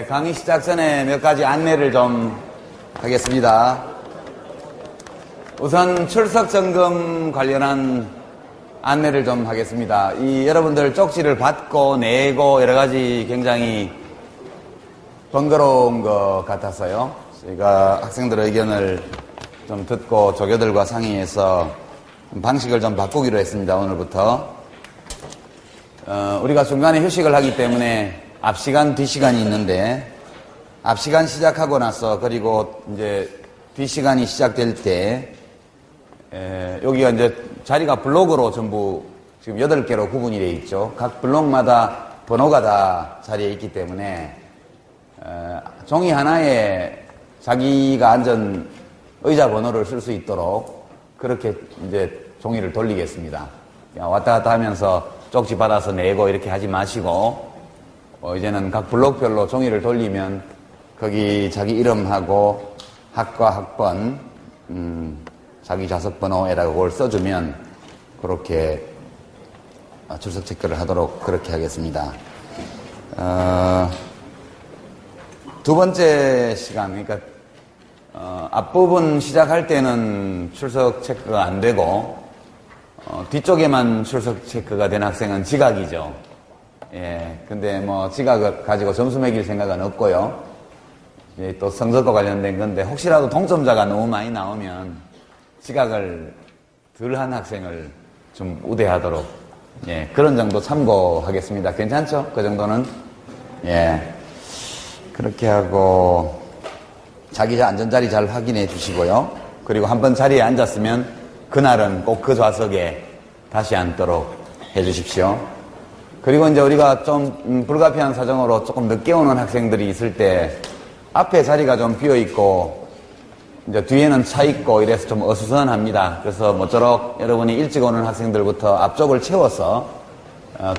강의 시작 전에 몇 가지 안내를 좀 하겠습니다. 우선 출석 점검 관련한 안내를 좀 하겠습니다. 여러분들 쪽지를 받고 내고 여러 가지 굉장히 번거로운 것 같아서요. 저희가 학생들의 의견을 좀 듣고 조교들과 상의해서 방식을 좀 바꾸기로 했습니다. 오늘부터. 우리가 중간에 휴식을 하기 때문에 앞시간, 뒷시간이 있는데 앞시간 시작하고 나서 그리고 이제 뒷시간이 시작될 때 여기가 이제 자리가 블록으로 전부 지금 8개로 구분이 되어 있죠. 각 블록마다 번호가 다 자리에 있기 때문에 종이 하나에 자기가 앉은 의자 번호를 쓸 수 있도록 그렇게 이제 종이를 돌리겠습니다. 왔다 갔다 하면서 쪽지 받아서 내고 이렇게 하지 마시고 이제는 각 블록별로 종이를 돌리면 거기 자기 이름하고 학과 학번 자기 좌석 번호에다가 그걸 써주면 그렇게 출석 체크를 하도록 그렇게 하겠습니다. 두 번째 시간, 그러니까 앞부분 시작할 때는 출석 체크가 안 되고 뒤쪽에만 출석 체크가 된 학생은 지각이죠. 예, 근데 뭐 지각을 가지고 점수 매길 생각은 없고요. 또 성적과 관련된 건데 혹시라도 동점자가 너무 많이 나오면 지각을 덜 한 학생을 좀 우대하도록 예, 그런 정도 참고하겠습니다. 괜찮죠? 그 정도는? 예. 그렇게 하고 자기 안전자리 잘 확인해 주시고요. 그리고 한번 자리에 앉았으면 그날은 꼭 그 좌석에 다시 앉도록 해 주십시오. 그리고 이제 우리가 좀 불가피한 사정으로 조금 늦게 오는 학생들이 있을 때 앞에 자리가 좀 비어 있고 이제 뒤에는 차 있고 이래서 좀 어수선합니다. 그래서 모쪼록 여러분이 일찍 오는 학생들부터 앞쪽을 채워서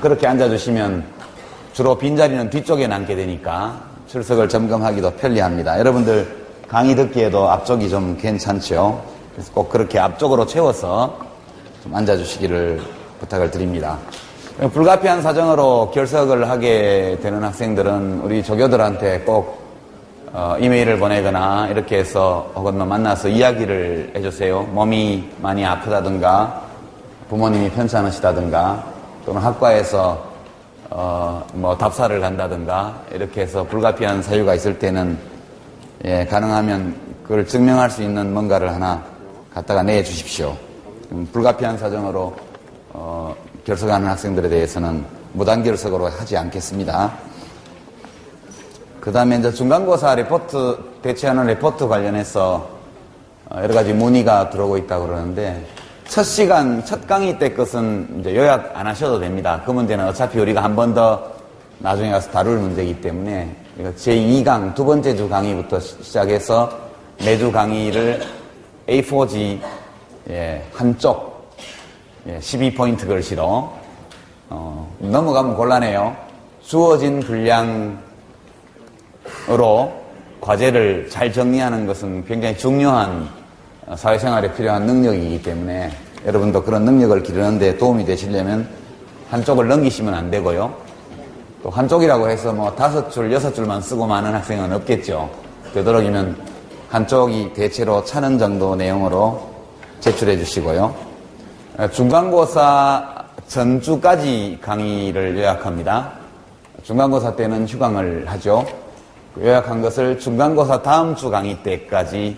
그렇게 앉아주시면 주로 빈자리는 뒤쪽에 남게 되니까 출석을 점검하기도 편리합니다. 여러분들 강의 듣기에도 앞쪽이 좀 괜찮죠? 그래서 꼭 그렇게 앞쪽으로 채워서 좀 앉아주시기를 부탁을 드립니다. 불가피한 사정으로 결석을 하게 되는 학생들은 우리 조교들한테 꼭 이메일을 보내거나 이렇게 해서 혹은 만나서 이야기를 해주세요. 몸이 많이 아프다든가 부모님이 편찮으시다든가 또는 학과에서 뭐 답사를 간다든가 이렇게 해서 불가피한 사유가 있을 때는 예, 가능하면 그걸 증명할 수 있는 뭔가를 하나 갖다가 내주십시오. 불가피한 사정으로 결석하는 학생들에 대해서는 무단결석으로 하지 않겠습니다. 그 다음에 이제 중간고사 레포트, 대체하는 레포트 관련해서 여러 가지 문의가 들어오고 있다고 그러는데 첫 시간, 첫 강의 때 것은 이제 요약 안 하셔도 됩니다. 그 문제는 어차피 우리가 한 번 더 나중에 가서 다룰 문제이기 때문에 제2강, 두 번째 주 강의부터 시작해서 매주 강의를 A4지 한쪽 12포인트 글씨로 넘어가면 곤란해요. 주어진 분량으로 과제를 잘 정리하는 것은 굉장히 중요한 사회생활에 필요한 능력이기 때문에 여러분도 그런 능력을 기르는 데 도움이 되시려면 한쪽을 넘기시면 안 되고요. 또 한쪽이라고 해서 뭐 5줄, 6줄만 쓰고 마는 학생은 없겠죠. 되도록이면 한쪽이 대체로 차는 정도 내용으로 제출해 주시고요. 중간고사 전주까지 강의를 요약합니다. 중간고사 때는 휴강을 하죠. 요약한 것을 중간고사 다음 주 강의 때까지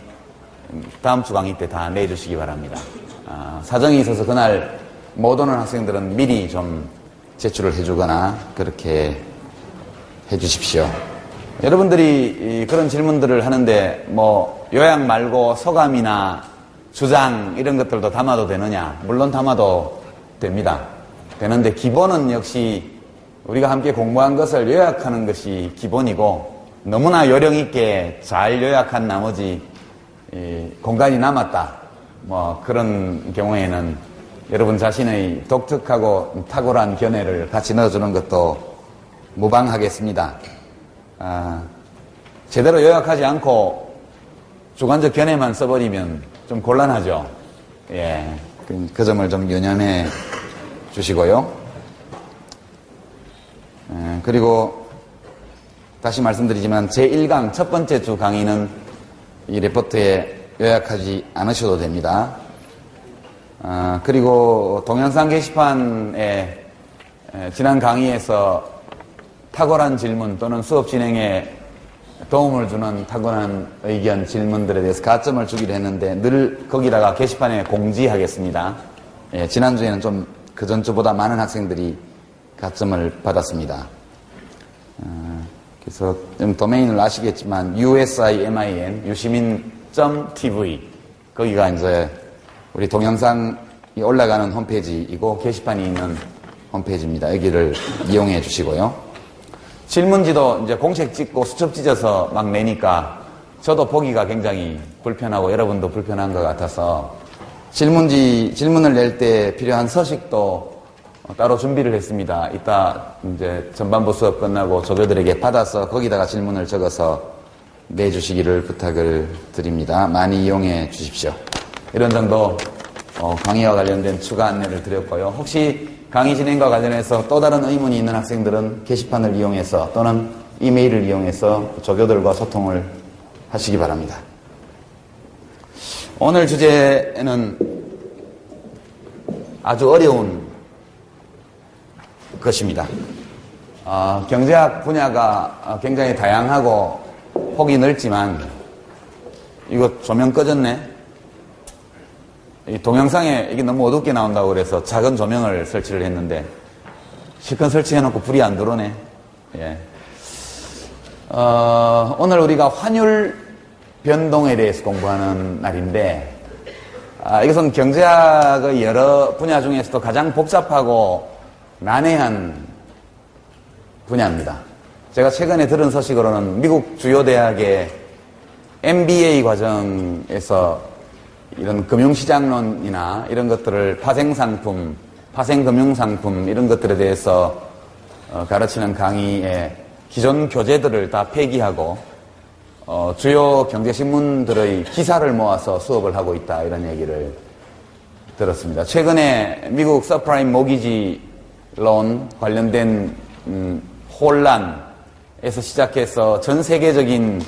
다음 주 강의 때 다 내주시기 바랍니다. 사정이 있어서 그날 못 오는 학생들은 미리 좀 제출을 해주거나 그렇게 해주십시오. 여러분들이 그런 질문들을 하는데 뭐 요약 말고 소감이나 주장 이런 것들도 담아도 되느냐? 물론 담아도 됩니다. 되는데 기본은 역시 우리가 함께 공부한 것을 요약하는 것이 기본이고 너무나 요령 있게 잘 요약한 나머지 공간이 남았다. 뭐 그런 경우에는 여러분 자신의 독특하고 탁월한 견해를 같이 넣어주는 것도 무방하겠습니다. 제대로 요약하지 않고 주관적 견해만 써버리면 좀 곤란하죠. 예, 그 점을 좀 유념해 주시고요. 그리고 다시 말씀드리지만 제1강 첫 번째 주 강의는 이 레포트에 요약하지 않으셔도 됩니다. 그리고 동영상 게시판에 지난 강의에서 탁월한 질문 또는 수업 진행에 도움을 주는 탁월한 의견, 질문들에 대해서 가점을 주기로 했는데 늘 거기다가 게시판에 공지하겠습니다. 지난주에는 좀 그 전주보다 많은 학생들이 가점을 받았습니다. 그래서 좀 도메인을 아시겠지만 usimin 유시민.tv 거기가 이제 우리 동영상이 올라가는 홈페이지이고 게시판이 있는 홈페이지입니다. 여기를 이용해 주시고요. 질문지도 이제 공책 찍고 수첩 찢어서 막 내니까 저도 보기가 굉장히 불편하고 여러분도 불편한 것 같아서 질문을 낼 때 필요한 서식도 따로 준비를 했습니다. 이따 이제 전반부 수업 끝나고 조교들에게 받아서 거기다가 질문을 적어서 내주시기를 부탁을 드립니다. 많이 이용해 주십시오. 이런 정도 강의와 관련된 추가 안내를 드렸고요. 혹시 강의 진행과 관련해서 또 다른 의문이 있는 학생들은 게시판을 이용해서 또는 이메일을 이용해서 조교들과 소통을 하시기 바랍니다. 오늘 주제는 아주 어려운 것입니다. 경제학 분야가 굉장히 다양하고 폭이 넓지만 이거 조명 꺼졌네. 이 동영상에 이게 너무 어둡게 나온다고 그래서 작은 조명을 설치를 했는데 실컷 설치해놓고 불이 안 들어오네. 예. 오늘 우리가 환율 변동에 대해서 공부하는 날인데 이것은 경제학의 여러 분야 중에서도 가장 복잡하고 난해한 분야입니다. 제가 최근에 들은 소식으로는 미국 주요 대학의 MBA 과정에서 이런 금융시장론이나 이런 것들을 파생상품, 파생금융상품 이런 것들에 대해서 가르치는 강의의 기존 교재들을 다 폐기하고 주요 경제신문들의 기사를 모아서 수업을 하고 있다 이런 얘기를 들었습니다. 최근에 미국 서프라임 모기지 론 관련된 혼란에서 시작해서 전 세계적인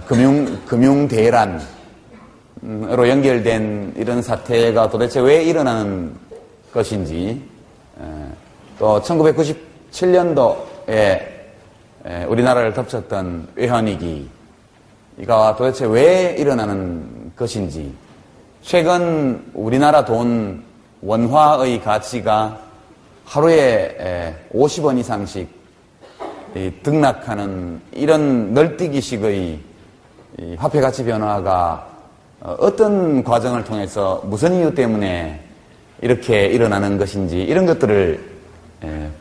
금융 대란으로 연결된 이런 사태가 도대체 왜 일어나는 것인지, 또 1997년도에 우리나라를 덮쳤던 외환위기가 도대체 왜 일어나는 것인지, 최근 우리나라 돈 원화의 가치가 하루에 50원 이상씩 등락하는 이런 널뛰기식의 화폐 가치 변화가 어떤 과정을 통해서 무슨 이유 때문에 이렇게 일어나는 것인지 이런 것들을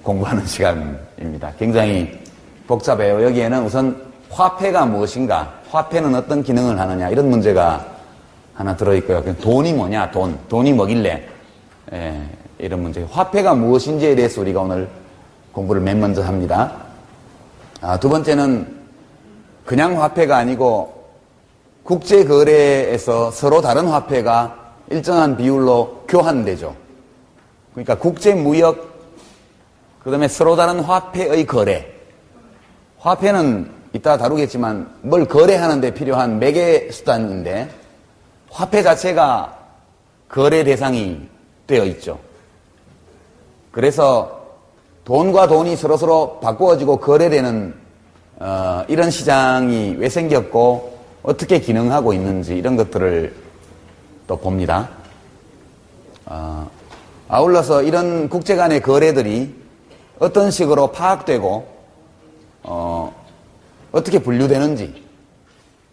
공부하는 시간입니다. 굉장히 복잡해요. 여기에는 우선 화폐가 무엇인가, 화폐는 어떤 기능을 하느냐 이런 문제가 하나 들어있고요. 돈이 뭐냐, 돈이 뭐길래 이런 문제. 화폐가 무엇인지에 대해서 우리가 오늘 공부를 맨 먼저 합니다. 두 번째는 그냥 화폐가 아니고 국제거래에서 서로 다른 화폐가 일정한 비율로 교환되죠. 그러니까 국제무역, 그 다음에 서로 다른 화폐의 거래. 화폐는 이따 다루겠지만 뭘 거래하는 데 필요한 매개 수단인데 화폐 자체가 거래 대상이 되어 있죠. 그래서 돈과 돈이 서로서로 바꾸어지고 거래되는 이런 시장이 왜 생겼고 어떻게 기능하고 있는지 이런 것들을 또 봅니다. 아울러서 이런 국제 간의 거래들이 어떤 식으로 파악되고 어떻게 분류되는지,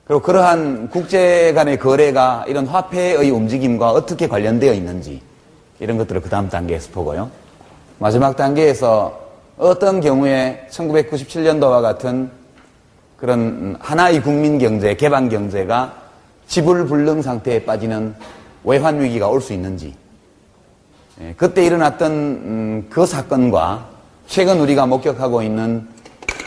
그리고 그러한 국제 간의 거래가 이런 화폐의 움직임과 어떻게 관련되어 있는지 이런 것들을 그 다음 단계에서 보고요. 마지막 단계에서 어떤 경우에 1997년도와 같은 그런 하나의 국민 경제, 개방 경제가 지불불능 상태에 빠지는 외환 위기가 올 수 있는지, 그때 일어났던 그 사건과 최근 우리가 목격하고 있는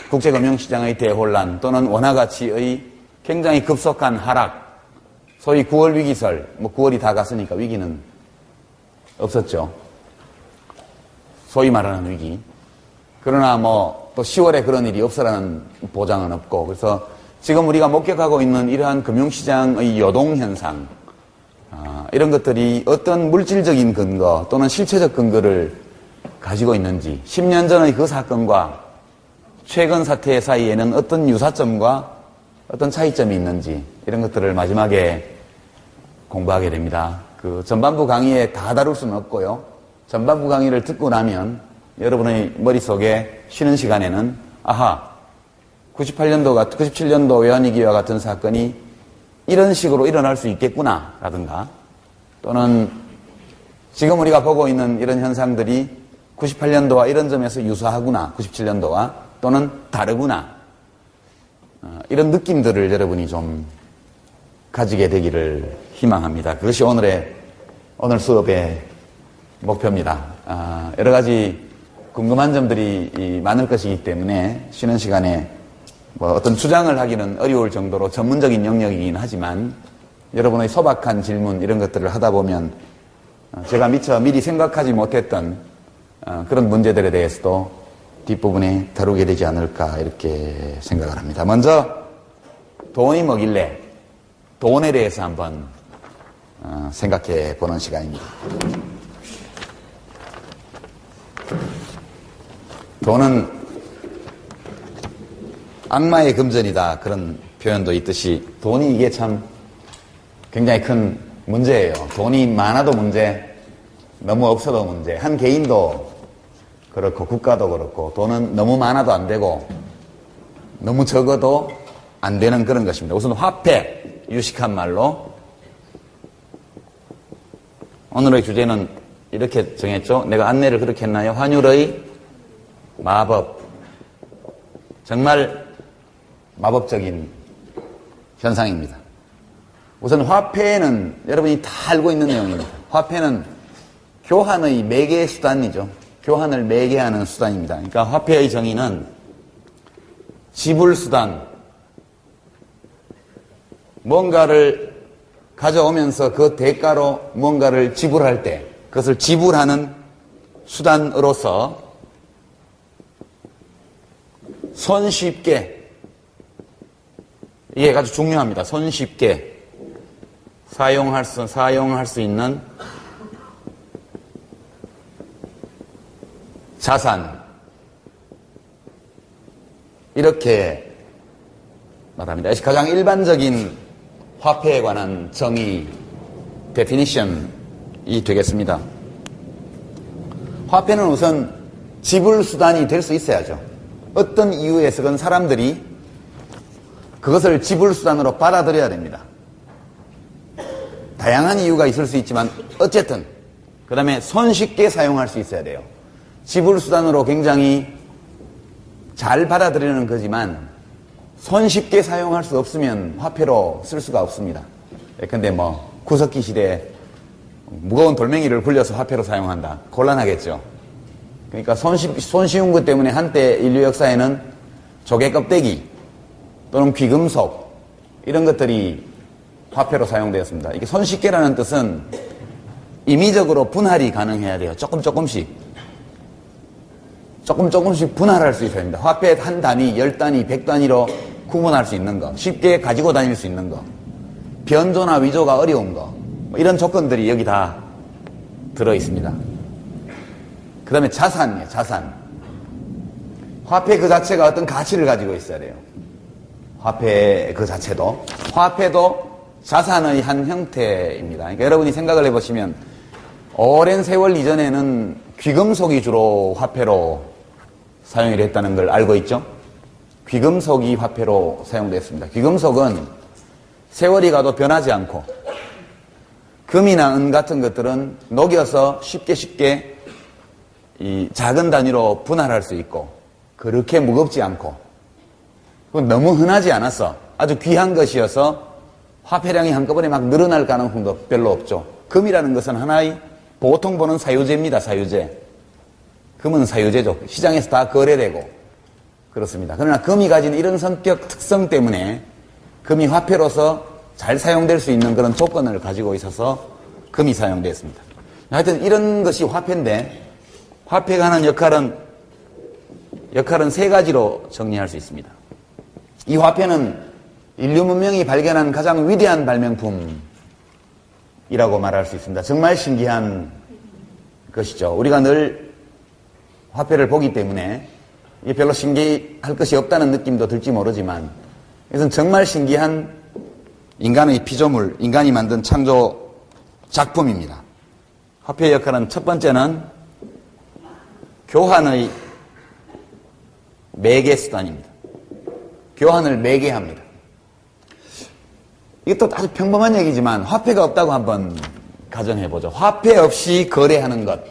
국제금융시장의 대혼란 또는 원화가치의 굉장히 급속한 하락, 소위 9월 위기설, 9월이 다 갔으니까 위기는 없었죠. 소위 말하는 위기. 그러나 또 10월에 그런 일이 없으라는 보장은 없고, 그래서 지금 우리가 목격하고 있는 이러한 금융시장의 요동 현상, 이런 것들이 어떤 물질적인 근거 또는 실체적 근거를 가지고 있는지, 10년 전의 그 사건과 최근 사태 사이에는 어떤 유사점과 어떤 차이점이 있는지, 이런 것들을 마지막에 공부하게 됩니다. 그 전반부 강의에 다 다룰 수는 없고요. 전반부 강의를 듣고 나면 여러분의 머릿속에 쉬는 시간에는 아하, 97년도 외환위기와 같은 사건이 이런 식으로 일어날 수 있겠구나 라든가, 또는 지금 우리가 보고 있는 이런 현상들이 98년도와 이런 점에서 유사하구나, 97년도와, 또는 다르구나, 이런 느낌들을 여러분이 좀 가지게 되기를 희망합니다. 그것이 오늘 수업의 목표입니다. 여러 가지 궁금한 점들이 많을 것이기 때문에 쉬는 시간에 뭐 어떤 주장을 하기는 어려울 정도로 전문적인 영역이긴 하지만 여러분의 소박한 질문 이런 것들을 하다 보면 제가 미리 생각하지 못했던 그런 문제들에 대해서도 뒷부분에 다루게 되지 않을까 이렇게 생각을 합니다. 먼저 돈이 뭐길래 돈에 대해서 한번 생각해 보는 시간입니다. 돈은 악마의 금전이다, 그런 표현도 있듯이 돈이 이게 참 굉장히 큰 문제예요. 돈이 많아도 문제, 너무 없어도 문제. 한 개인도 그렇고 국가도 그렇고 돈은 너무 많아도 안 되고 너무 적어도 안 되는 그런 것입니다. 우선 화폐, 유식한 말로 오늘의 주제는 이렇게 정했죠. 내가 안내를 그렇게 했나요? 환율의 마법. 정말 마법적인 현상입니다. 우선 화폐는 여러분이 다 알고 있는 내용입니다. 화폐는 교환의 매개 수단이죠. 교환을 매개하는 수단입니다. 그러니까 화폐의 정의는 지불 수단, 뭔가를 가져오면서 그 대가로 뭔가를 지불할 때 그것을 지불하는 수단으로서 손쉽게, 이게 아주 중요합니다. 손쉽게 사용할 수 있는 자산, 이렇게 말합니다. 가장 일반적인 화폐에 관한 정의, definition이 되겠습니다. 화폐는 우선 지불 수단이 될 수 있어야죠. 어떤 이유에서건 사람들이 그것을 지불 수단으로 받아들여야 됩니다. 다양한 이유가 있을 수 있지만 어쨌든 그 다음에 손쉽게 사용할 수 있어야 돼요. 지불 수단으로 굉장히 잘 받아들이는 거지만 손쉽게 사용할 수 없으면 화폐로 쓸 수가 없습니다. 근데 구석기 시대에 무거운 돌멩이를 굴려서 화폐로 사용한다. 곤란하겠죠. 그러니까 손쉬운 것 때문에 한때 인류 역사에는 조개 껍데기 또는 귀금속 이런 것들이 화폐로 사용되었습니다. 이게 손쉽게라는 뜻은 임의적으로 분할이 가능해야 돼요. 조금씩 분할할 수 있어야 됩니다. 화폐 한 단위, 10단위, 100단위로 구분할 수 있는 거, 쉽게 가지고 다닐 수 있는 거, 변조나 위조가 어려운 거, 이런 조건들이 여기 다 들어있습니다. 그 다음에 자산이에요, 자산. 화폐 그 자체가 어떤 가치를 가지고 있어야 돼요. 화폐 그 자체도. 화폐도 자산의 한 형태입니다. 그러니까 여러분이 생각을 해보시면 오랜 세월 이전에는 귀금속이 주로 화폐로 사용이 됐다는 걸 알고 있죠? 귀금속이 화폐로 사용됐습니다. 귀금속은 세월이 가도 변하지 않고 금이나 은 같은 것들은 녹여서 쉽게 이 작은 단위로 분할할 수 있고 그렇게 무겁지 않고 그건 너무 흔하지 않아서 아주 귀한 것이어서 화폐량이 한꺼번에 막 늘어날 가능성도 별로 없죠. 금이라는 것은 하나의 보통 보는 사유제입니다. 사유제. 금은 사유제죠. 시장에서 다 거래되고 그렇습니다. 그러나 금이 가진 이런 성격 특성 때문에 금이 화폐로서 잘 사용될 수 있는 그런 조건을 가지고 있어서 금이 사용되었습니다. 하여튼 이런 것이 화폐인데 화폐가 하는 역할은 역할은 세 가지로 정리할 수 있습니다. 이 화폐는 인류 문명이 발견한 가장 위대한 발명품이라고 말할 수 있습니다. 정말 신기한 것이죠. 우리가 늘 화폐를 보기 때문에 이게 별로 신기할 것이 없다는 느낌도 들지 모르지만 이것은 정말 신기한 인간의 피조물, 인간이 만든 창조 작품입니다. 화폐의 역할은 첫 번째는 교환의 매개 수단입니다. 교환을 매개합니다. 이것도 아주 평범한 얘기지만 화폐가 없다고 한번 가정해보죠. 화폐 없이 거래하는 것.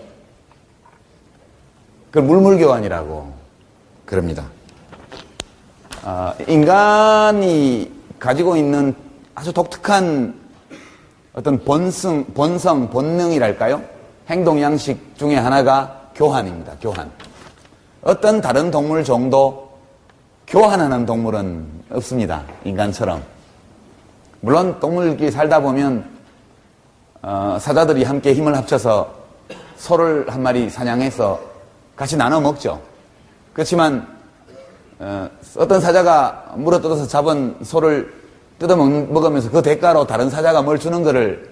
그걸 물물교환이라고 그럽니다. 인간이 가지고 있는 아주 독특한 어떤 본성, 본능이랄까요? 행동 양식 중에 하나가 교환입니다. 교환. 어떤 다른 동물 정도 교환하는 동물은 없습니다. 인간처럼. 물론 동물끼리 살다 보면 사자들이 함께 힘을 합쳐서 소를 한 마리 사냥해서 같이 나눠 먹죠. 그렇지만 어떤 사자가 물어뜯어서 잡은 소를 뜯어 먹으면서 그 대가로 다른 사자가 뭘 주는 것을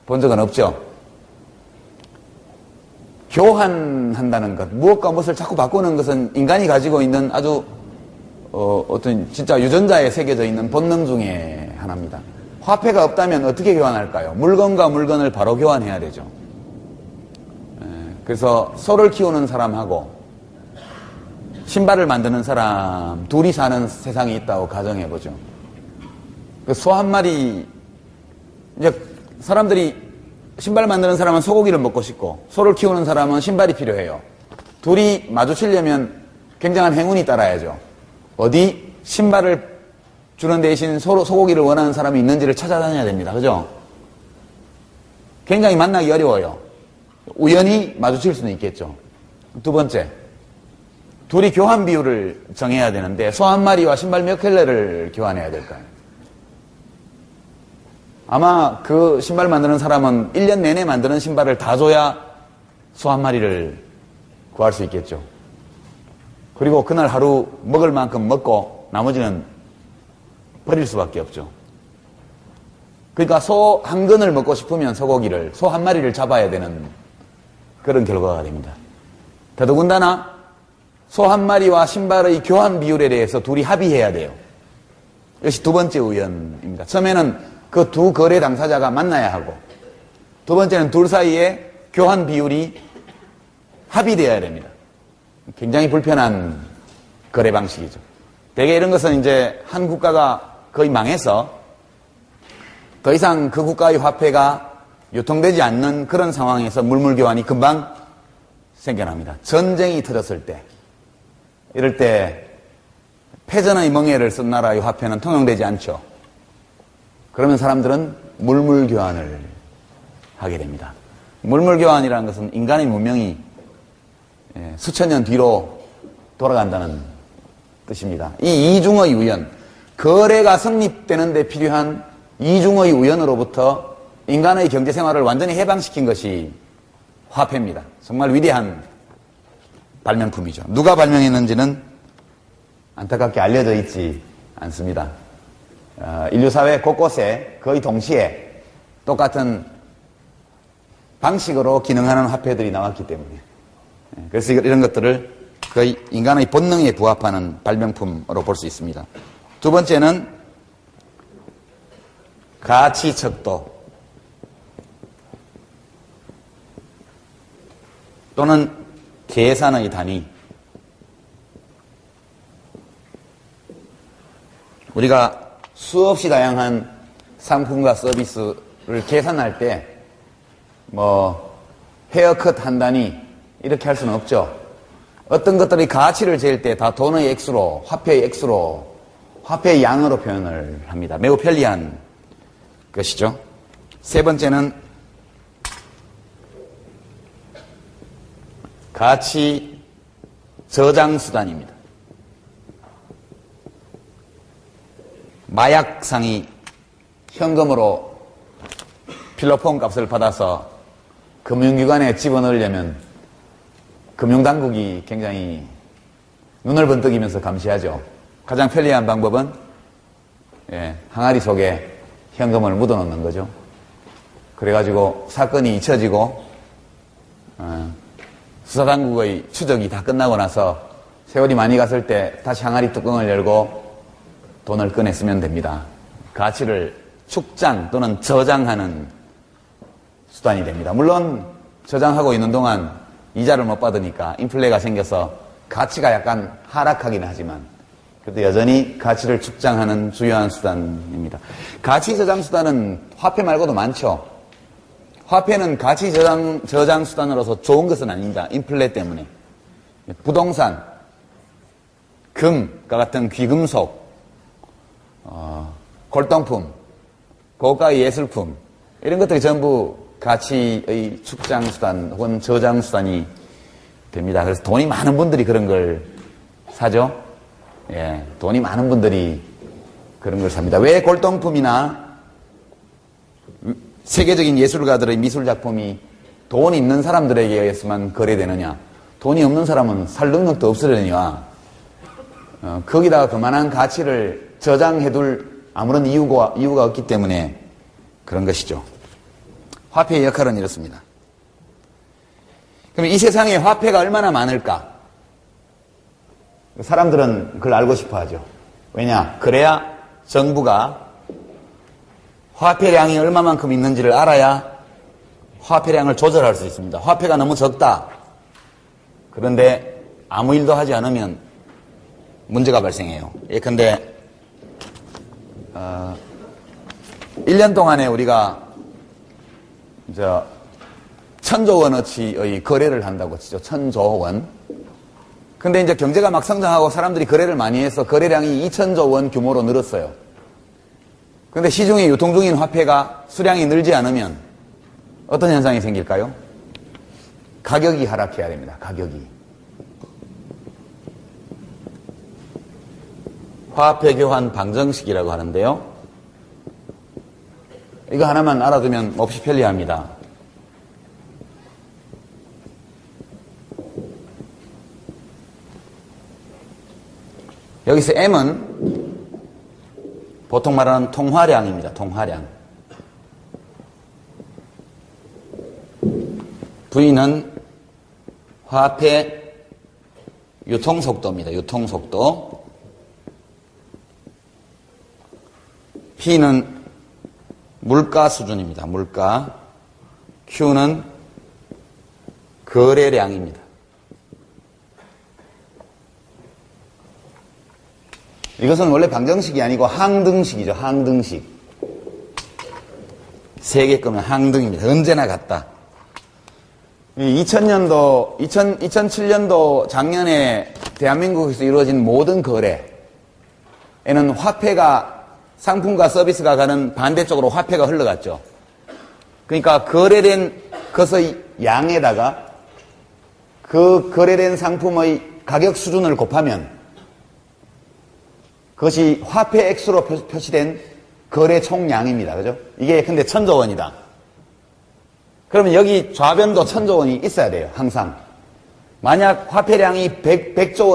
본 적은 없죠. 교환한다는 것, 무엇과 무엇을 자꾸 바꾸는 것은 인간이 가지고 있는 아주 어떤 진짜 유전자에 새겨져 있는 본능 중에 하나입니다. 화폐가 없다면 어떻게 교환할까요? 물건과 물건을 바로 교환해야 되죠. 그래서 소를 키우는 사람하고 신발을 만드는 사람 둘이 사는 세상이 있다고 가정해보죠. 그 소 한 마리, 이제 사람들이 신발 만드는 사람은 소고기를 먹고 싶고 소를 키우는 사람은 신발이 필요해요. 둘이 마주치려면 굉장한 행운이 따라야죠. 어디 신발을 주는 대신 소고기를 원하는 사람이 있는지를 찾아다녀야 됩니다. 그죠? 굉장히 만나기 어려워요. 우연히 마주칠 수는 있겠죠. 두 번째, 둘이 교환 비율을 정해야 되는데 소 한 마리와 신발 몇 켤레를 교환해야 될까요? 아마 그 신발 만드는 사람은 1년 내내 만드는 신발을 다 줘야 소 한 마리를 구할 수 있겠죠. 그리고 그날 하루 먹을 만큼 먹고 나머지는 버릴 수밖에 없죠. 그러니까 소 한 근을 먹고 싶으면 소고기를, 소 한 마리를 잡아야 되는 그런 결과가 됩니다. 더더군다나 소 한 마리와 신발의 교환 비율에 대해서 둘이 합의해야 돼요. 이것이 두 번째 우연입니다. 처음에는 그 두 거래 당사자가 만나야 하고, 두 번째는 둘 사이에 교환 비율이 합의되어야 됩니다. 굉장히 불편한 거래 방식이죠. 대개 이런 것은 이제 한 국가가 거의 망해서 더 이상 그 국가의 화폐가 유통되지 않는 그런 상황에서 물물교환이 금방 생겨납니다. 전쟁이 터졌을 때, 이럴 때 패전의 멍에를 쓴 나라의 화폐는 통용되지 않죠. 그러면 사람들은 물물교환을 하게 됩니다. 물물교환이라는 것은 인간의 문명이 수천 년 뒤로 돌아간다는 뜻입니다. 이 이중의 우연, 거래가 성립되는 데 필요한 이중의 우연으로부터 인간의 경제생활을 완전히 해방시킨 것이 화폐입니다. 정말 위대한 발명품이죠. 누가 발명했는지는 안타깝게 알려져 있지 않습니다. 인류사회 곳곳에 거의 동시에 똑같은 방식으로 기능하는 화폐들이 나왔기 때문에, 그래서 이런 것들을 거의 인간의 본능에 부합하는 발명품으로 볼 수 있습니다. 두 번째는 가치척도 또는 계산의 단위. 우리가 수없이 다양한 상품과 서비스를 계산할 때 헤어컷 한 단위 이렇게 할 수는 없죠. 어떤 것들이 가치를 잴 때 다 돈의 액수로, 화폐의 액수로, 화폐의 양으로 표현을 합니다. 매우 편리한 것이죠. 세 번째는 가치 저장 수단입니다. 마약상이 현금으로 필로폰 값을 받아서 금융기관에 집어넣으려면 금융당국이 굉장히 눈을 번뜩이면서 감시하죠. 가장 편리한 방법은 항아리 속에 현금을 묻어놓는 거죠. 그래가지고 사건이 잊혀지고 수사당국의 추적이 다 끝나고 나서 세월이 많이 갔을 때 다시 항아리 뚜껑을 열고 돈을 꺼냈으면 됩니다. 가치를 축장 또는 저장하는 수단이 됩니다. 물론 저장하고 있는 동안 이자를 못 받으니까 인플레가 생겨서 가치가 약간 하락하기는 하지만 그래도 여전히 가치를 축장하는 주요한 수단입니다. 가치 저장 수단은 화폐 말고도 많죠. 화폐는 가치 저장 수단으로서 좋은 것은 아닙니다. 인플레 때문에. 부동산, 금과 같은 귀금속, 골동품, 고가의 예술품 이런 것들이 전부 가치의 축장 수단 혹은 저장 수단이 됩니다. 그래서 돈이 많은 분들이 그런 걸 사죠. 돈이 많은 분들이 그런 걸 삽니다. 왜 골동품이나 세계적인 예술가들의 미술작품이 돈 있는 사람들에게 의해서만 거래되느냐? 돈이 없는 사람은 살 능력도 없으려니와 거기다가 그만한 가치를 저장해둘 아무런 이유가 없기 때문에 그런 것이죠. 화폐의 역할은 이렇습니다. 그럼 이 세상에 화폐가 얼마나 많을까? 사람들은 그걸 알고 싶어 하죠. 왜냐? 그래야 정부가 화폐량이 얼마만큼 있는지를 알아야 화폐량을 조절할 수 있습니다. 화폐가 너무 적다. 그런데 아무 일도 하지 않으면 문제가 발생해요. 예컨대 1년 동안에 우리가 1000조 원어치의 거래를 한다고 치죠. 1000조 원. 근데 이제 경제가 막 성장하고 사람들이 거래를 많이 해서 거래량이 2000조 원 규모로 늘었어요. 근데 시중에 유통 중인 화폐가 수량이 늘지 않으면 어떤 현상이 생길까요? 가격이 하락해야 됩니다. 가격이. 화폐 교환 방정식이라고 하는데요. 이거 하나만 알아두면 몹시 편리합니다. 여기서 M은 보통 말하는 통화량입니다. 통화량. V는 화폐 유통속도입니다. 유통속도. P는 물가 수준입니다. 물가. Q는 거래량입니다. 이것은 원래 방정식이 아니고 항등식이죠. 항등식. 세계 거면 항등입니다. 언제나 같다. 2007년도 작년에 대한민국에서 이루어진 모든 거래에는 화폐가 상품과 서비스가 가는 반대쪽으로 화폐가 흘러갔죠. 그러니까 거래된 것의 양에다가 그 거래된 상품의 가격 수준을 곱하면 그것이 화폐 액수로 표시된 거래 총량입니다. 그죠? 이게 근데 1000조 원이다. 그러면 여기 좌변도 1000조 원이 있어야 돼요. 항상. 만약 화폐량이 100조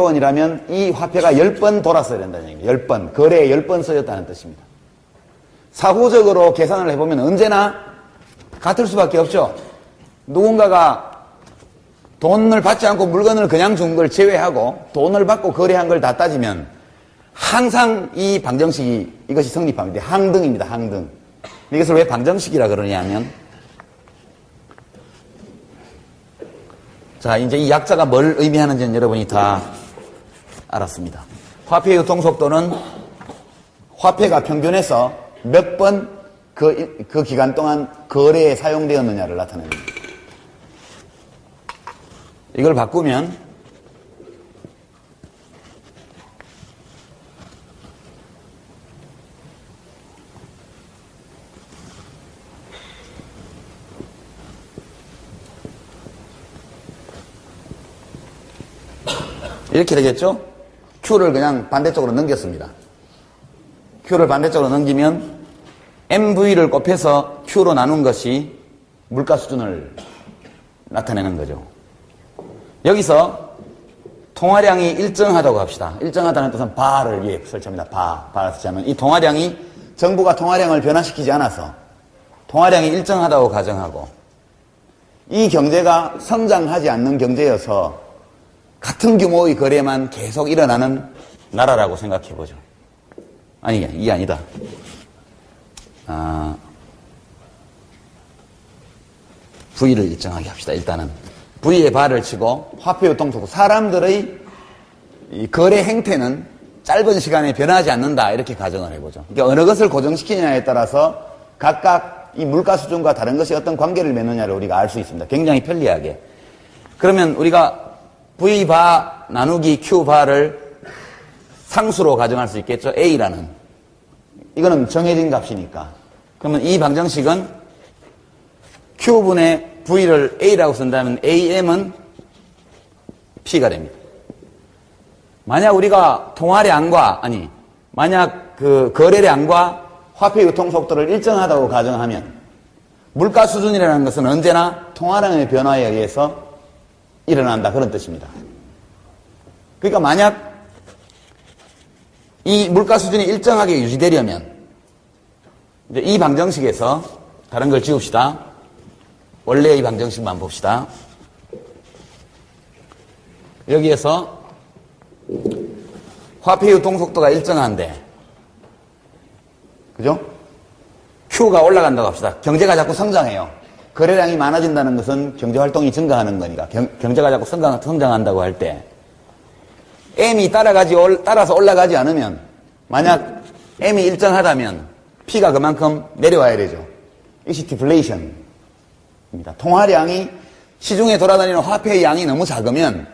원이라면 이 화폐가 10번 돌았어야 된다는 얘기예요. 10번. 거래에 10번 써졌다는 뜻입니다. 사후적으로 계산을 해보면 언제나 같을 수밖에 없죠. 누군가가 돈을 받지 않고 물건을 그냥 준 걸 제외하고 돈을 받고 거래한 걸 다 따지면 항상 이 방정식이 이것이 성립합니다. 항등입니다. 항등. 이것을 왜 방정식이라 그러냐면 자, 이제 이 약자가 뭘 의미하는지는 여러분이 다 알았습니다. 화폐 유통속도는 화폐가 평균해서 몇 번 그 기간 동안 거래에 사용되었느냐를 나타냅니다. 이걸 바꾸면 이렇게 되겠죠? Q를 그냥 반대쪽으로 넘겼습니다. Q를 반대쪽으로 넘기면 MV를 곱해서 Q로 나눈 것이 물가 수준을 나타내는 거죠. 여기서 통화량이 일정하다고 합시다. 일정하다는 뜻은 바를 위에 설치합니다. 바를 설치하면 이 통화량이 정부가 통화량을 변화시키지 않아서 통화량이 일정하다고 가정하고 이 경제가 성장하지 않는 경제여서 같은 규모의 거래만 계속 일어나는 나라라고 생각해보죠. 아니, 이게 아니다. V를 일정하게 합시다. 일단은 V에 발을 치고 화폐 유통속 사람들의 이 거래 행태는 짧은 시간에 변하지 않는다 이렇게 가정을 해보죠. 그러니까 어느 것을 고정시키느냐에 따라서 각각 이 물가 수준과 다른 것이 어떤 관계를 맺느냐를 우리가 알 수 있습니다. 굉장히 편리하게. 그러면 우리가 V바 나누기 Q바를 상수로 가정할 수 있겠죠. A라는. 이거는 정해진 값이니까. 그러면 이 방정식은 Q분의 V를 A라고 쓴다면 AM은 P가 됩니다. 만약 우리가 통화량과, 만약 그 거래량과 화폐 유통 속도를 일정하다고 가정하면 물가 수준이라는 것은 언제나 통화량의 변화에 의해서 일어난다. 그런 뜻입니다. 그러니까 만약 이 물가 수준이 일정하게 유지되려면 이제 이 방정식에서 다른 걸 지웁시다. 원래의 방정식만 봅시다. 여기에서 화폐 유통 속도가 일정한데, 그죠? Q가 올라간다고 합시다. 경제가 자꾸 성장해요. 거래량이 많아진다는 것은 경제활동이 증가하는 거니까 경제가 자꾸 성장한다고 할 때 M이 따라서 올라가지 않으면 만약 M이 일정하다면 P가 그만큼 내려와야 되죠. 이것이 디플레이션. 통화량이 시중에 돌아다니는 화폐의 양이 너무 작으면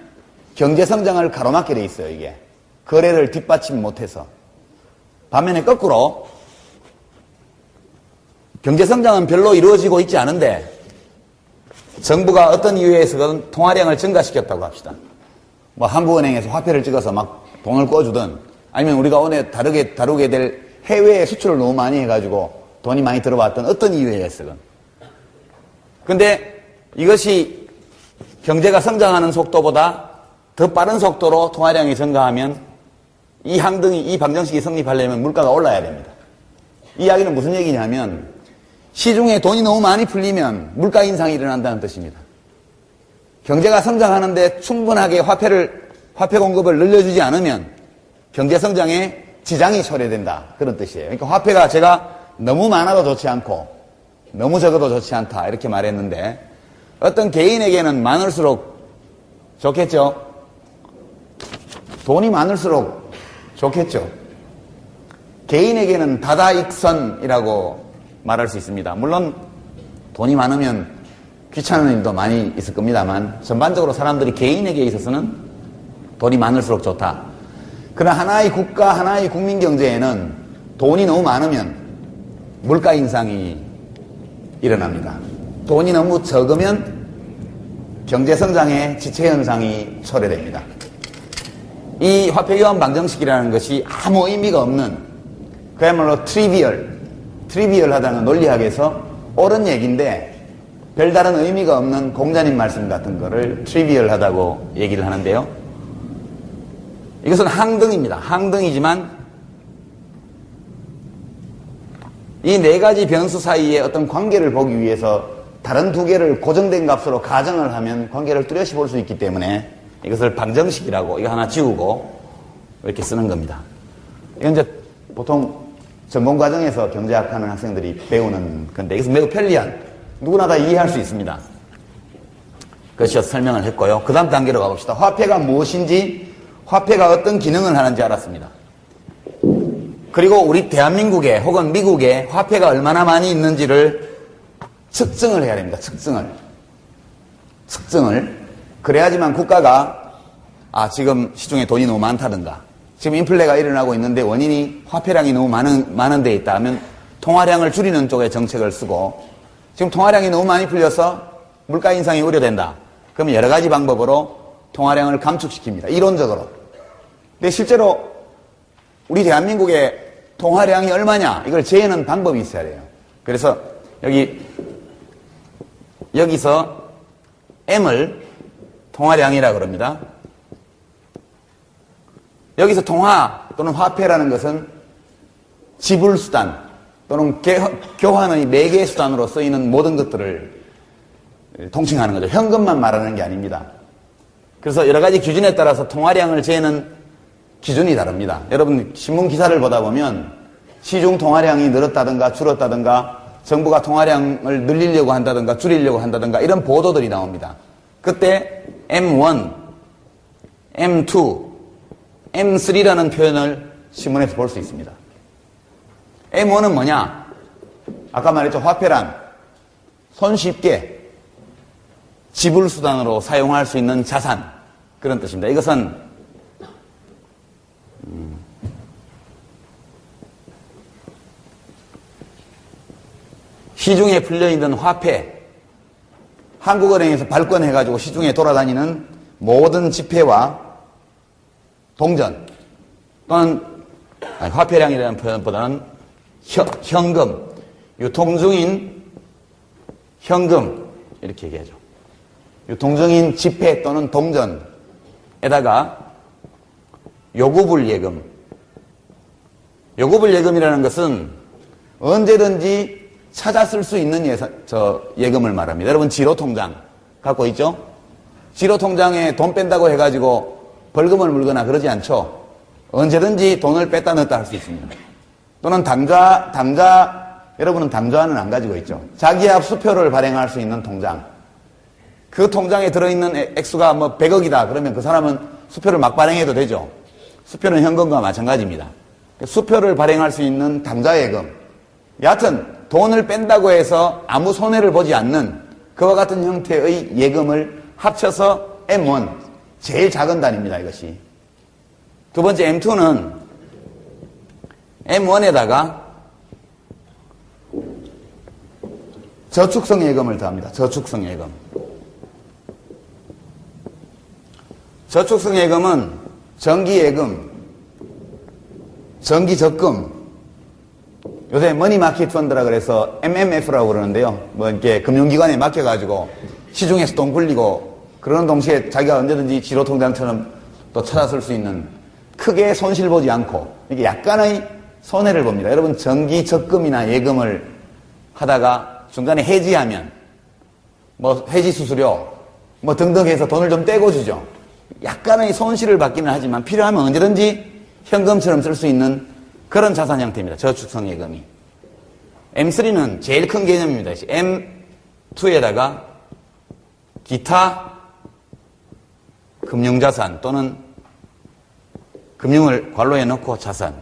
경제 성장을 가로막게 돼 있어요. 이게 거래를 뒷받침 못해서. 반면에 거꾸로 경제 성장은 별로 이루어지고 있지 않은데 정부가 어떤 이유에서든 통화량을 증가시켰다고 합시다. 뭐 한국은행에서 화폐를 찍어서 막 돈을 꿔주든 아니면 우리가 오늘 다루게 될 해외에 수출을 너무 많이 해가지고 돈이 많이 들어왔던 어떤 이유에 의해서든. 근데 이것이 경제가 성장하는 속도보다 더 빠른 속도로 통화량이 증가하면 이 방정식이 성립하려면 물가가 올라야 됩니다. 이 이야기는 무슨 얘기냐면 시중에 돈이 너무 많이 풀리면 물가 인상이 일어난다는 뜻입니다. 경제가 성장하는데 충분하게 화폐 공급을 늘려주지 않으면 경제 성장에 지장이 초래된다. 그런 뜻이에요. 그러니까 화폐가 제가 너무 많아도 좋지 않고 너무 적어도 좋지 않다 이렇게 말했는데 어떤 개인에게는 많을수록 좋겠죠. 돈이 많을수록 좋겠죠. 개인에게는 다다익선이라고 말할 수 있습니다. 물론 돈이 많으면 귀찮은 일도 많이 있을 겁니다만 전반적으로 사람들이 개인에게 있어서는 돈이 많을수록 좋다. 그러나 하나의 국가, 하나의 국민 경제에는 돈이 너무 많으면 물가 인상이 일어납니다. 돈이 너무 적으면 경제 성장의 지체 현상이 초래됩니다. 이 화폐 교환 방정식이라는 것이 아무 의미가 없는 그야말로 트리비얼하다는 논리학에서 옳은 얘기인데 별다른 의미가 없는 공자님 말씀 같은 거를 트리비얼하다고 얘기를 하는데요. 이것은 항등입니다. 항등이지만 이 네 가지 변수 사이에 어떤 관계를 보기 위해서 다른 두 개를 고정된 값으로 가정을 하면 관계를 뚜렷이 볼 수 있기 때문에 이것을 방정식이라고 이거 하나 지우고 이렇게 쓰는 겁니다. 이건 이제 보통 전공과정에서 경제학 하는 학생들이 배우는 건데 이것은 매우 편리한 누구나 다 이해할 수 있습니다. 그것이 설명을 했고요. 그 다음 단계로 가봅시다. 화폐가 무엇인지 화폐가 어떤 기능을 하는지 알았습니다. 그리고 우리 대한민국에 혹은 미국에 화폐가 얼마나 많이 있는지를 측정을 해야 됩니다. 측정을. 그래야지만 국가가 지금 시중에 돈이 너무 많다든가 지금 인플레가 일어나고 있는데 원인이 화폐량이 너무 많은 데 있다 하면 통화량을 줄이는 쪽에 정책을 쓰고 지금 통화량이 너무 많이 풀려서 물가 인상이 우려된다. 그러면 여러 가지 방법으로 통화량을 감축시킵니다. 이론적으로. 근데 실제로 우리 대한민국의 통화량이 얼마냐 이걸 재는 방법이 있어야 돼요. 그래서 여기서 M을 통화량이라 그럽니다. 여기서 통화 또는 화폐라는 것은 지불수단 또는 교환의 매개 수단으로 쓰이는 모든 것들을 통칭하는 거죠. 현금만 말하는 게 아닙니다. 그래서 여러 가지 기준에 따라서 통화량을 재는 기준이 다릅니다. 여러분 신문 기사를 보다 보면 시중 통화량이 늘었다든가 줄었다든가 정부가 통화량을 늘리려고 한다든가 줄이려고 한다든가 이런 보도들이 나옵니다. 그때 M1, M2, M3라는 표현을 신문에서 볼 수 있습니다. M1은 뭐냐? 아까 말했죠. 화폐란 손쉽게 지불수단으로 사용할 수 있는 자산, 그런 뜻입니다. 이것은 시중에 풀려있는 화폐, 한국은행에서 발권해가지고 시중에 돌아다니는 모든 지폐와 동전 또는 화폐량이라는 표현보다는 현금, 유통 중인 현금 이렇게 얘기하죠. 유통 중인 지폐 또는 동전에다가 요구불 예금. 요구불 예금이라는 것은 언제든지 찾아 쓸 수 있는 예금을 말합니다. 여러분 지로통장 갖고 있죠? 지로통장에 돈 뺀다고 해가지고 벌금을 물거나 그러지 않죠? 언제든지 돈을 뺐다 넣었다 할 수 있습니다. 또는 여러분은 당좌는 안 가지고 있죠? 자기압 수표를 발행할 수 있는 통장. 그 통장에 들어있는 액수가 뭐 100억이다. 그러면 그 사람은 수표를 막 발행해도 되죠? 수표는 현금과 마찬가지입니다. 수표를 발행할 수 있는 당좌예금. 여하튼 돈을 뺀다고 해서 아무 손해를 보지 않는 그와 같은 형태의 예금을 합쳐서 M1, 제일 작은 단위입니다. 이것이. 두 번째 M2는 M1에다가 저축성 예금을 더합니다. 저축성 예금. 저축성 예금은 정기예금, 정기적금, 요새 머니마켓 펀드라 그래서 MMF라고 그러는데요. 뭐 이렇게 금융기관에 맡겨가지고 시중에서 돈 굴리고 그러는 동시에 자기가 언제든지 지로통장처럼 또 찾아 쓸 수 있는, 크게 손실 보지 않고 이게 약간의 손해를 봅니다. 여러분 정기 적금이나 예금을 하다가 중간에 해지하면 뭐 해지 수수료 뭐 등등 해서 돈을 좀 떼고 주죠. 약간의 손실을 받기는 하지만 필요하면 언제든지 현금처럼 쓸 수 있는 그런 자산 형태입니다. 저축성 예금이. M3는 제일 큰 개념입니다. M2에다가 기타 금융자산 또는 금융을 괄호에 넣고 자산.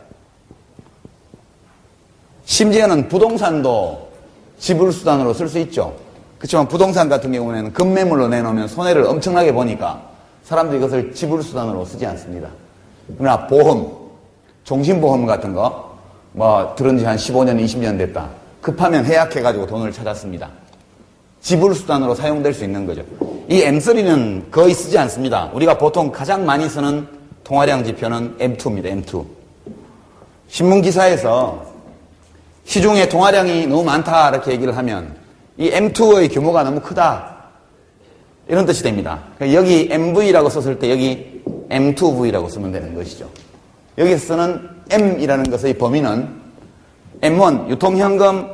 심지어는 부동산도 지불수단으로 쓸 수 있죠. 그렇지만 부동산 같은 경우에는 급매물로 내놓으면 손해를 엄청나게 보니까 사람들이 이것을 지불수단으로 쓰지 않습니다. 그러나 보험, 종신보험 같은 거, 뭐 들은 지 한 15년, 20년 됐다. 급하면 해약해가지고 돈을 찾았습니다. 지불수단으로 사용될 수 있는 거죠. 이 M3는 거의 쓰지 않습니다. 우리가 보통 가장 많이 쓰는 통화량 지표는 M2입니다. M2. 신문기사에서 시중에 통화량이 너무 많다 이렇게 얘기를 하면 이 M2의 규모가 너무 크다 이런 뜻이 됩니다. 여기 MV라고 썼을 때 여기 M2V라고 쓰면 되는 것이죠. 여기서 쓰는 M이라는 것의 범위는 M1 유통현금,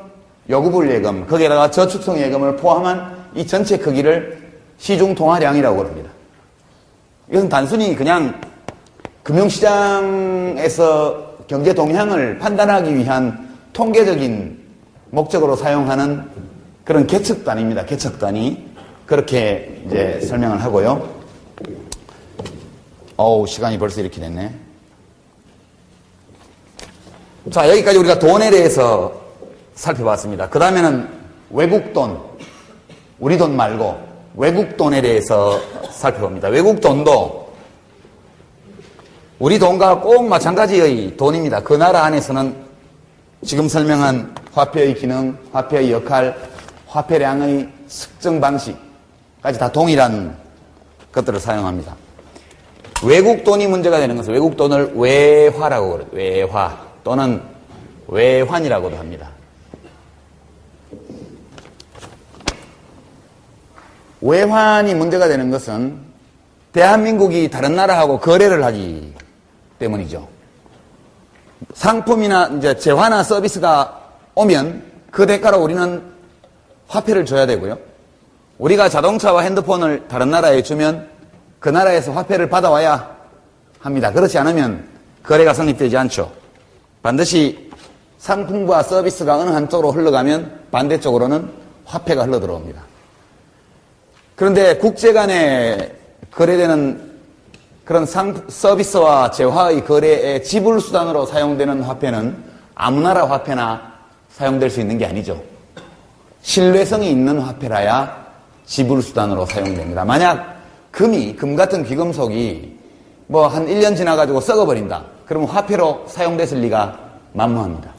요구불 예금, 거기에다가 저축성 예금을 포함한 이 전체 크기를 시중통화량이라고 합니다. 이것은 단순히 그냥 금융시장에서 경제 동향을 판단하기 위한 통계적인 목적으로 사용하는 그런 계측단위입니다. 계측단위. 그렇게 이제 설명을 하고요. 시간이 벌써 이렇게 됐네. 자, 여기까지 우리가 돈에 대해서 살펴봤습니다. 그 다음에는 외국돈, 우리 돈 말고 외국돈에 대해서 살펴봅니다. 외국돈도 우리 돈과 꼭 마찬가지의 돈입니다. 그 나라 안에서는 지금 설명한 화폐의 기능, 화폐의 역할, 화폐량의 측정 방식까지 다 동일한 것들을 사용합니다. 외국 돈이 문제가 되는 것은 외국 돈을 외화라고 그래요. 외화 또는 외환이라고도 합니다. 외환이 문제가 되는 것은 대한민국이 다른 나라하고 거래를 하기 때문이죠. 상품이나 이제 재화나 서비스가 오면 그 대가로 우리는 화폐를 줘야 되고요. 우리가 자동차와 핸드폰을 다른 나라에 주면 그 나라에서 화폐를 받아와야 합니다. 그렇지 않으면 거래가 성립되지 않죠. 반드시 상품과 서비스가 어느 한쪽으로 흘러가면 반대쪽으로는 화폐가 흘러 들어옵니다. 그런데 국제 간에 거래되는 그런 서비스와 재화의 거래의 지불수단으로 사용되는 화폐는 아무 나라 화폐나 사용될 수 있는 게 아니죠. 신뢰성이 있는 화폐라야 지불수단으로 사용됩니다. 만약 금 같은 귀금속이 뭐 한 1년 지나가지고 썩어버린다. 그러면 화폐로 사용됐을 리가 만무합니다.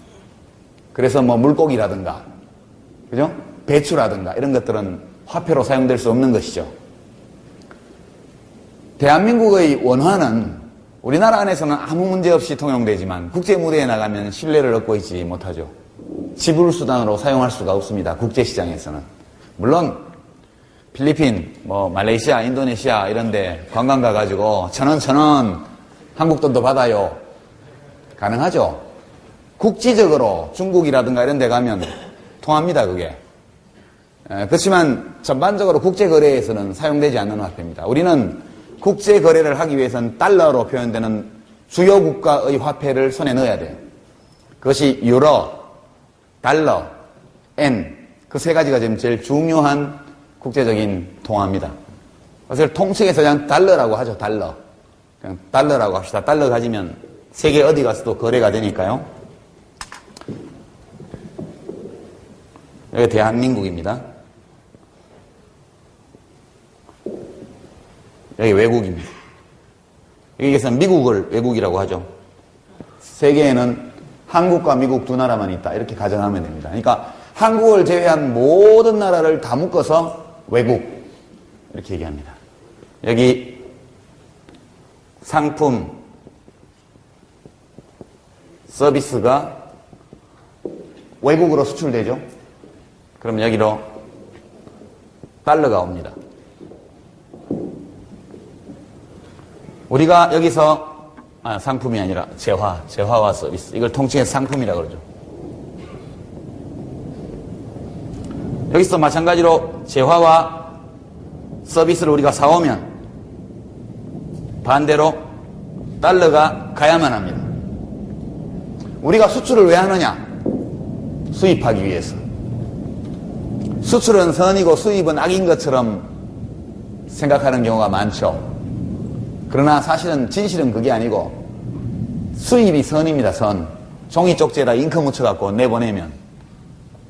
그래서 뭐 물고기라든가, 그죠? 배추라든가 이런 것들은 화폐로 사용될 수 없는 것이죠. 대한민국의 원화는 우리나라 안에서는 아무 문제 없이 통용되지만 국제 무대에 나가면 신뢰를 얻고 있지 못하죠. 지불수단으로 사용할 수가 없습니다. 국제시장에서는. 물론 필리핀, 뭐 말레이시아, 인도네시아 이런데 관광 가가지고 1,000원 한국 돈도 받아요. 가능하죠. 국지적으로 중국이라든가 이런 데 가면 통합니다, 그게. 그렇지만 전반적으로 국제거래에서는 사용되지 않는 화폐입니다. 우리는 국제거래를 하기 위해서는 달러로 표현되는 주요 국가의 화폐를 손에 넣어야 돼요. 그것이 유로, 달러, 엔, 그 세 가지가 지금 제일 중요한 국제적인 통화입니다. 그래서 통칭해서 그냥 달러라고 하죠, 달러. 그냥 달러라고 합시다. 달러 가지면 세계 어디 가서도 거래가 되니까요. 여기 대한민국입니다. 여기 외국입니다. 여기에서 미국을 외국이라고 하죠. 세계에는 한국과 미국 두 나라만 있다. 이렇게 가정하면 됩니다. 그러니까 한국을 제외한 모든 나라를 다 묶어서 외국 이렇게 얘기합니다. 여기 상품, 서비스가 외국으로 수출되죠. 그럼 여기로 달러가 옵니다. 우리가 여기서 상품이 아니라 재화와 서비스, 이걸 통칭해서 상품이라고 그러죠. 여기서 마찬가지로 재화와 서비스를 우리가 사오면 반대로 달러가 가야만 합니다. 우리가 수출을 왜 하느냐? 수입하기 위해서. 수출은 선이고 수입은 악인 것처럼 생각하는 경우가 많죠. 그러나 사실은 진실은 그게 아니고 수입이 선입니다. 선. 종이 쪽지에다 잉크 묻혀갖고 내보내면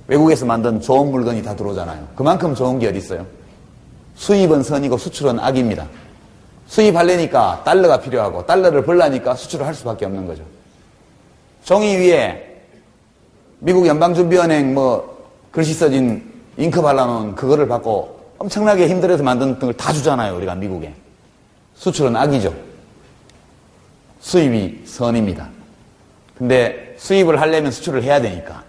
외국에서 만든 좋은 물건이 다 들어오잖아요. 그만큼 좋은 게 어디 있어요? 수입은 선이고 수출은 악입니다. 수입하려니까 달러가 필요하고 달러를 벌려니까 수출을 할 수밖에 없는 거죠. 종이 위에 미국 연방준비은행 뭐 글씨 써진 잉크 발라놓은 그거를 받고 엄청나게 힘들어서 만든 걸 다 주잖아요. 우리가 미국에. 수출은 악이죠. 수입이 선입니다. 근데 수입을 하려면 수출을 해야 되니까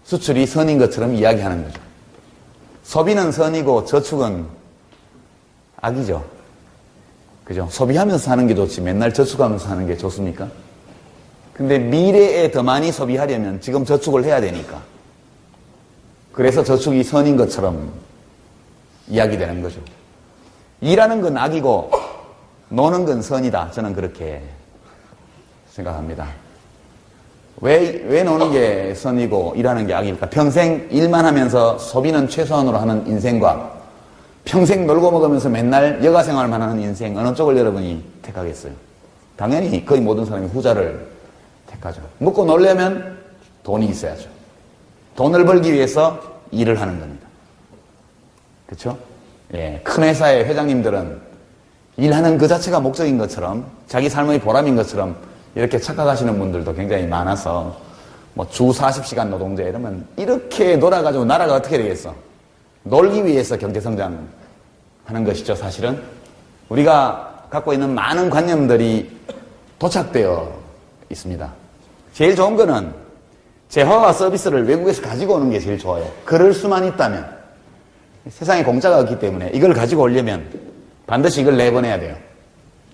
수출이 선인 것처럼 이야기하는 거죠. 소비는 선이고 저축은 악이죠. 그죠? 소비하면서 사는 게 좋지 맨날 저축하면서 사는 게 좋습니까? 근데 미래에 더 많이 소비하려면 지금 저축을 해야 되니까. 그래서 저축이 선인 것처럼 이야기되는 거죠. 일하는 건 악이고 노는 건 선이다. 저는 그렇게 생각합니다. 왜 노는 게 선이고 일하는 게 악일까? 평생 일만 하면서 소비는 최소한으로 하는 인생과 평생 놀고 먹으면서 맨날 여가 생활만 하는 인생, 어느 쪽을 여러분이 택하겠어요? 당연히 거의 모든 사람이 후자를 택하죠. 먹고 놀려면 돈이 있어야죠. 돈을 벌기 위해서 일을 하는 겁니다. 그렇죠? 예, 큰 회사의 회장님들은 일하는 그 자체가 목적인 것처럼 자기 삶의 보람인 것처럼 이렇게 착각하시는 분들도 굉장히 많아서 뭐 주 40시간 노동자 이러면 이렇게 놀아가지고 나라가 어떻게 되겠어? 놀기 위해서 경제성장하는 것이죠. 사실은 우리가 갖고 있는 많은 관념들이 도착되어 있습니다. 제일 좋은 거는 재화와 서비스를 외국에서 가지고 오는 게 제일 좋아요. 그럴 수만 있다면. 세상에 공짜가 없기 때문에 이걸 가지고 오려면 반드시 이걸 내보내야 돼요.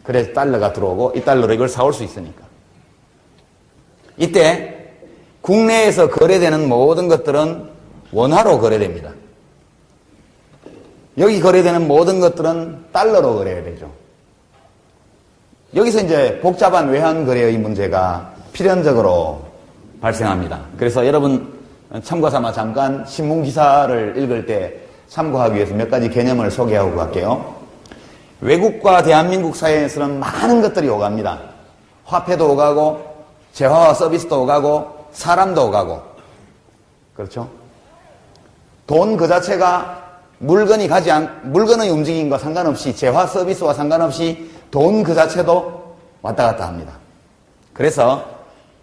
그래서 달러가 들어오고 이 달러로 이걸 사올 수 있으니까. 이때 국내에서 거래되는 모든 것들은 원화로 거래됩니다. 여기 거래되는 모든 것들은 달러로 거래해야 되죠. 여기서 이제 복잡한 외환거래의 문제가 필연적으로 발생합니다. 그래서 여러분 참고 삼아 잠깐 신문기사를 읽을 때 참고하기 위해서 몇 가지 개념을 소개하고 갈게요. 외국과 대한민국 사이에서는 많은 것들이 오갑니다. 화폐도 오가고 재화와 서비스도 오가고 사람도 오가고, 그렇죠? 돈 그 자체가 물건의 움직임과 상관없이, 재화 서비스와 상관없이 돈 그 자체도 왔다 갔다 합니다. 그래서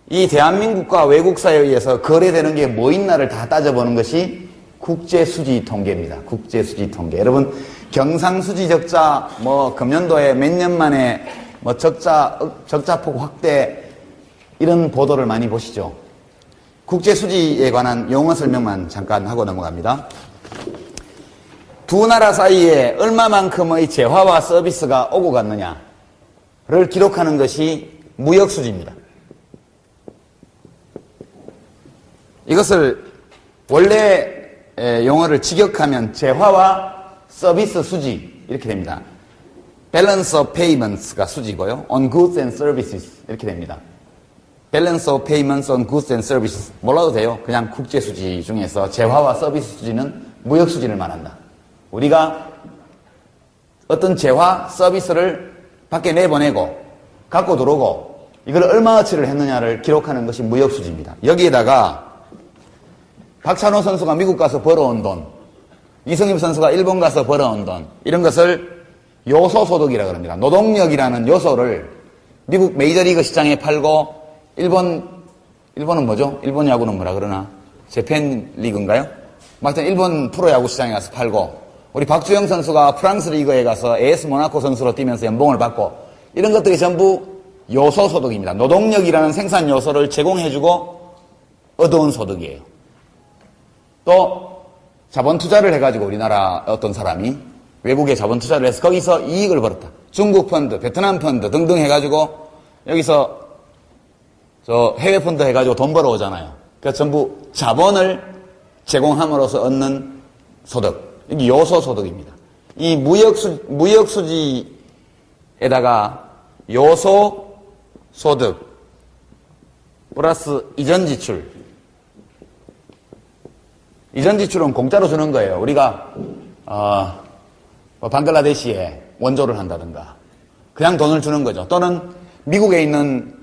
이 대한민국과 외국 사이에 의해서 거래되는 게 뭐 있나를 다 따져보는 것이 국제수지 통계입니다. 국제수지 통계. 여러분, 경상수지 적자, 금년도에 몇 년 만에 적자폭 확대, 이런 보도를 많이 보시죠. 국제수지에 관한 용어 설명만 잠깐 하고 넘어갑니다. 두 나라 사이에 얼마만큼의 재화와 서비스가 오고 갔느냐를 기록하는 것이 무역수지입니다. 이것을 원래 용어를 직역하면 재화와 서비스 수지 이렇게 됩니다. Balance of Payments가 수지고요. On Goods and Services 이렇게 됩니다. Balance of Payments on Goods and Services 몰라도 돼요. 그냥 국제수지 중에서 재화와 서비스 수지는 무역수지를 말한다. 우리가 어떤 재화, 서비스를 밖에 내보내고 갖고 들어오고 이걸 얼마어치를 했느냐를 기록하는 것이 무역수지입니다. 여기에다가 박찬호 선수가 미국 가서 벌어온 돈, 이승엽 선수가 일본 가서 벌어온 돈, 이런 것을 요소소득이라고 합니다. 노동력이라는 요소를 미국 메이저리그 시장에 팔고 일본은 뭐죠? 일본 야구는 뭐라 그러나? 재팬 리그인가요? 하여튼 일본 프로야구 시장에 가서 팔고, 우리 박주영 선수가 프랑스 리그에 가서 AS 모나코 선수로 뛰면서 연봉을 받고, 이런 것들이 전부 요소소득입니다. 노동력이라는 생산 요소를 제공해주고 얻어온 소득이에요. 또 자본 투자를 해가지고 우리나라 어떤 사람이 외국에 자본 투자를 해서 거기서 이익을 벌었다. 중국 펀드, 베트남 펀드 등등 해가지고 여기서 해외 펀드 해가지고 돈 벌어오잖아요. 그러니까 전부 자본을 제공함으로써 얻는 소득. 이게 요소소득입니다. 이 무역수지에다가 요소소득 플러스 이전지출. 이전지출은 공짜로 주는 거예요. 우리가 방글라데시에 원조를 한다든가 그냥 돈을 주는 거죠. 또는 미국에 있는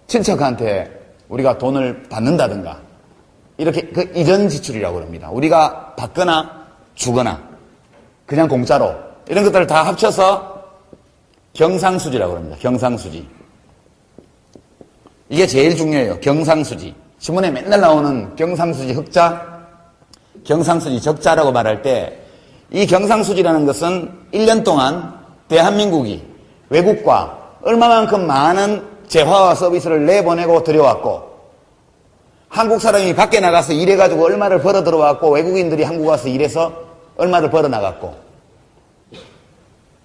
친척한테 우리가 돈을 받는다든가 이렇게 그 이전지출이라고 합니다. 우리가 받거나 주거나 그냥 공짜로 이런 것들을 다 합쳐서 경상수지라고 합니다. 경상수지. 이게 제일 중요해요. 경상수지. 신문에 맨날 나오는 경상수지 흑자, 경상수지 적자라고 말할 때 이 경상수지라는 것은 1년 동안 대한민국이 외국과 얼마만큼 많은 재화와 서비스를 내보내고 들여왔고 한국 사람이 밖에 나가서 일해가지고 얼마를 벌어 들어왔고 외국인들이 한국 와서 일해서 얼마를 벌어 나갔고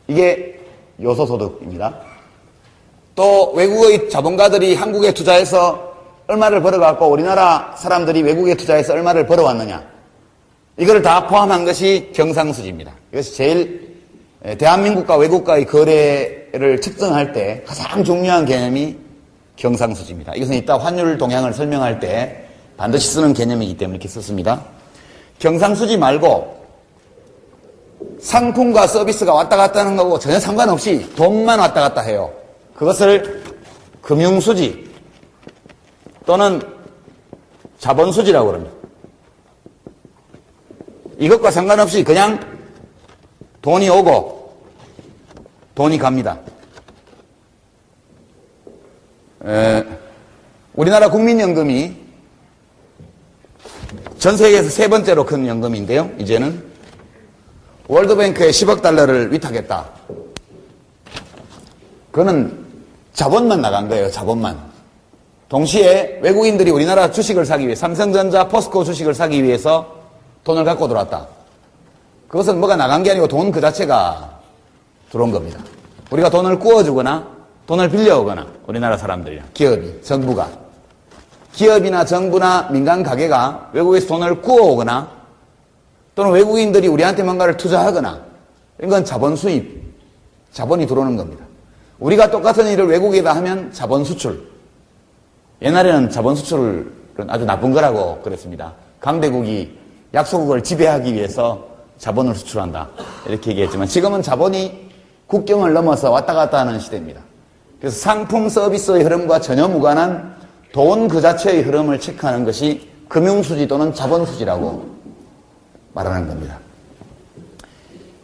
이게 요소소득입니다. 또 외국의 자본가들이 한국에 투자해서 얼마를 벌어갖고 우리나라 사람들이 외국에 투자해서 얼마를 벌어왔느냐 이걸 다 포함한 것이 경상수지입니다. 이것이 제일 대한민국과 외국과의 거래를 측정할 때 가장 중요한 개념이 경상수지입니다. 이것은 이따 환율 동향을 설명할 때 반드시 쓰는 개념이기 때문에 이렇게 썼습니다. 경상수지 말고 상품과 서비스가 왔다 갔다 하는 거고 전혀 상관없이 돈만 왔다 갔다 해요. 그것을 금융수지 또는 자본수지라고 합니다. 이것과 상관없이 그냥 돈이 오고 돈이 갑니다. 우리나라 국민연금이 전 세계에서 세 번째로 큰 연금인데요. 이제는 월드뱅크에 10억 달러를 위탁했다. 그거는 자본만 나간 거예요. 자본만. 동시에 외국인들이 우리나라 주식을 사기 위해 삼성전자, 포스코 주식을 사기 위해서 돈을 갖고 들어왔다. 그것은 뭐가 나간 게 아니고 돈 그 자체가 들어온 겁니다. 우리가 돈을 구워주거나 돈을 빌려오거나 우리나라 사람들이랑 기업이, 정부가 기업이나 정부나 민간 가게가 외국에서 돈을 구워오거나 또는 외국인들이 우리한테 뭔가를 투자하거나 이건 자본 수입, 자본이 들어오는 겁니다. 우리가 똑같은 일을 외국에다 하면 자본 수출. 옛날에는 자본 수출은 아주 나쁜 거라고 그랬습니다. 강대국이 약소국을 지배하기 위해서 자본을 수출한다 이렇게 얘기했지만 지금은 자본이 국경을 넘어서 왔다 갔다 하는 시대입니다. 그래서 상품 서비스의 흐름과 전혀 무관한 돈 그 자체의 흐름을 체크하는 것이 금융수지 또는 자본수지라고 말하는 겁니다.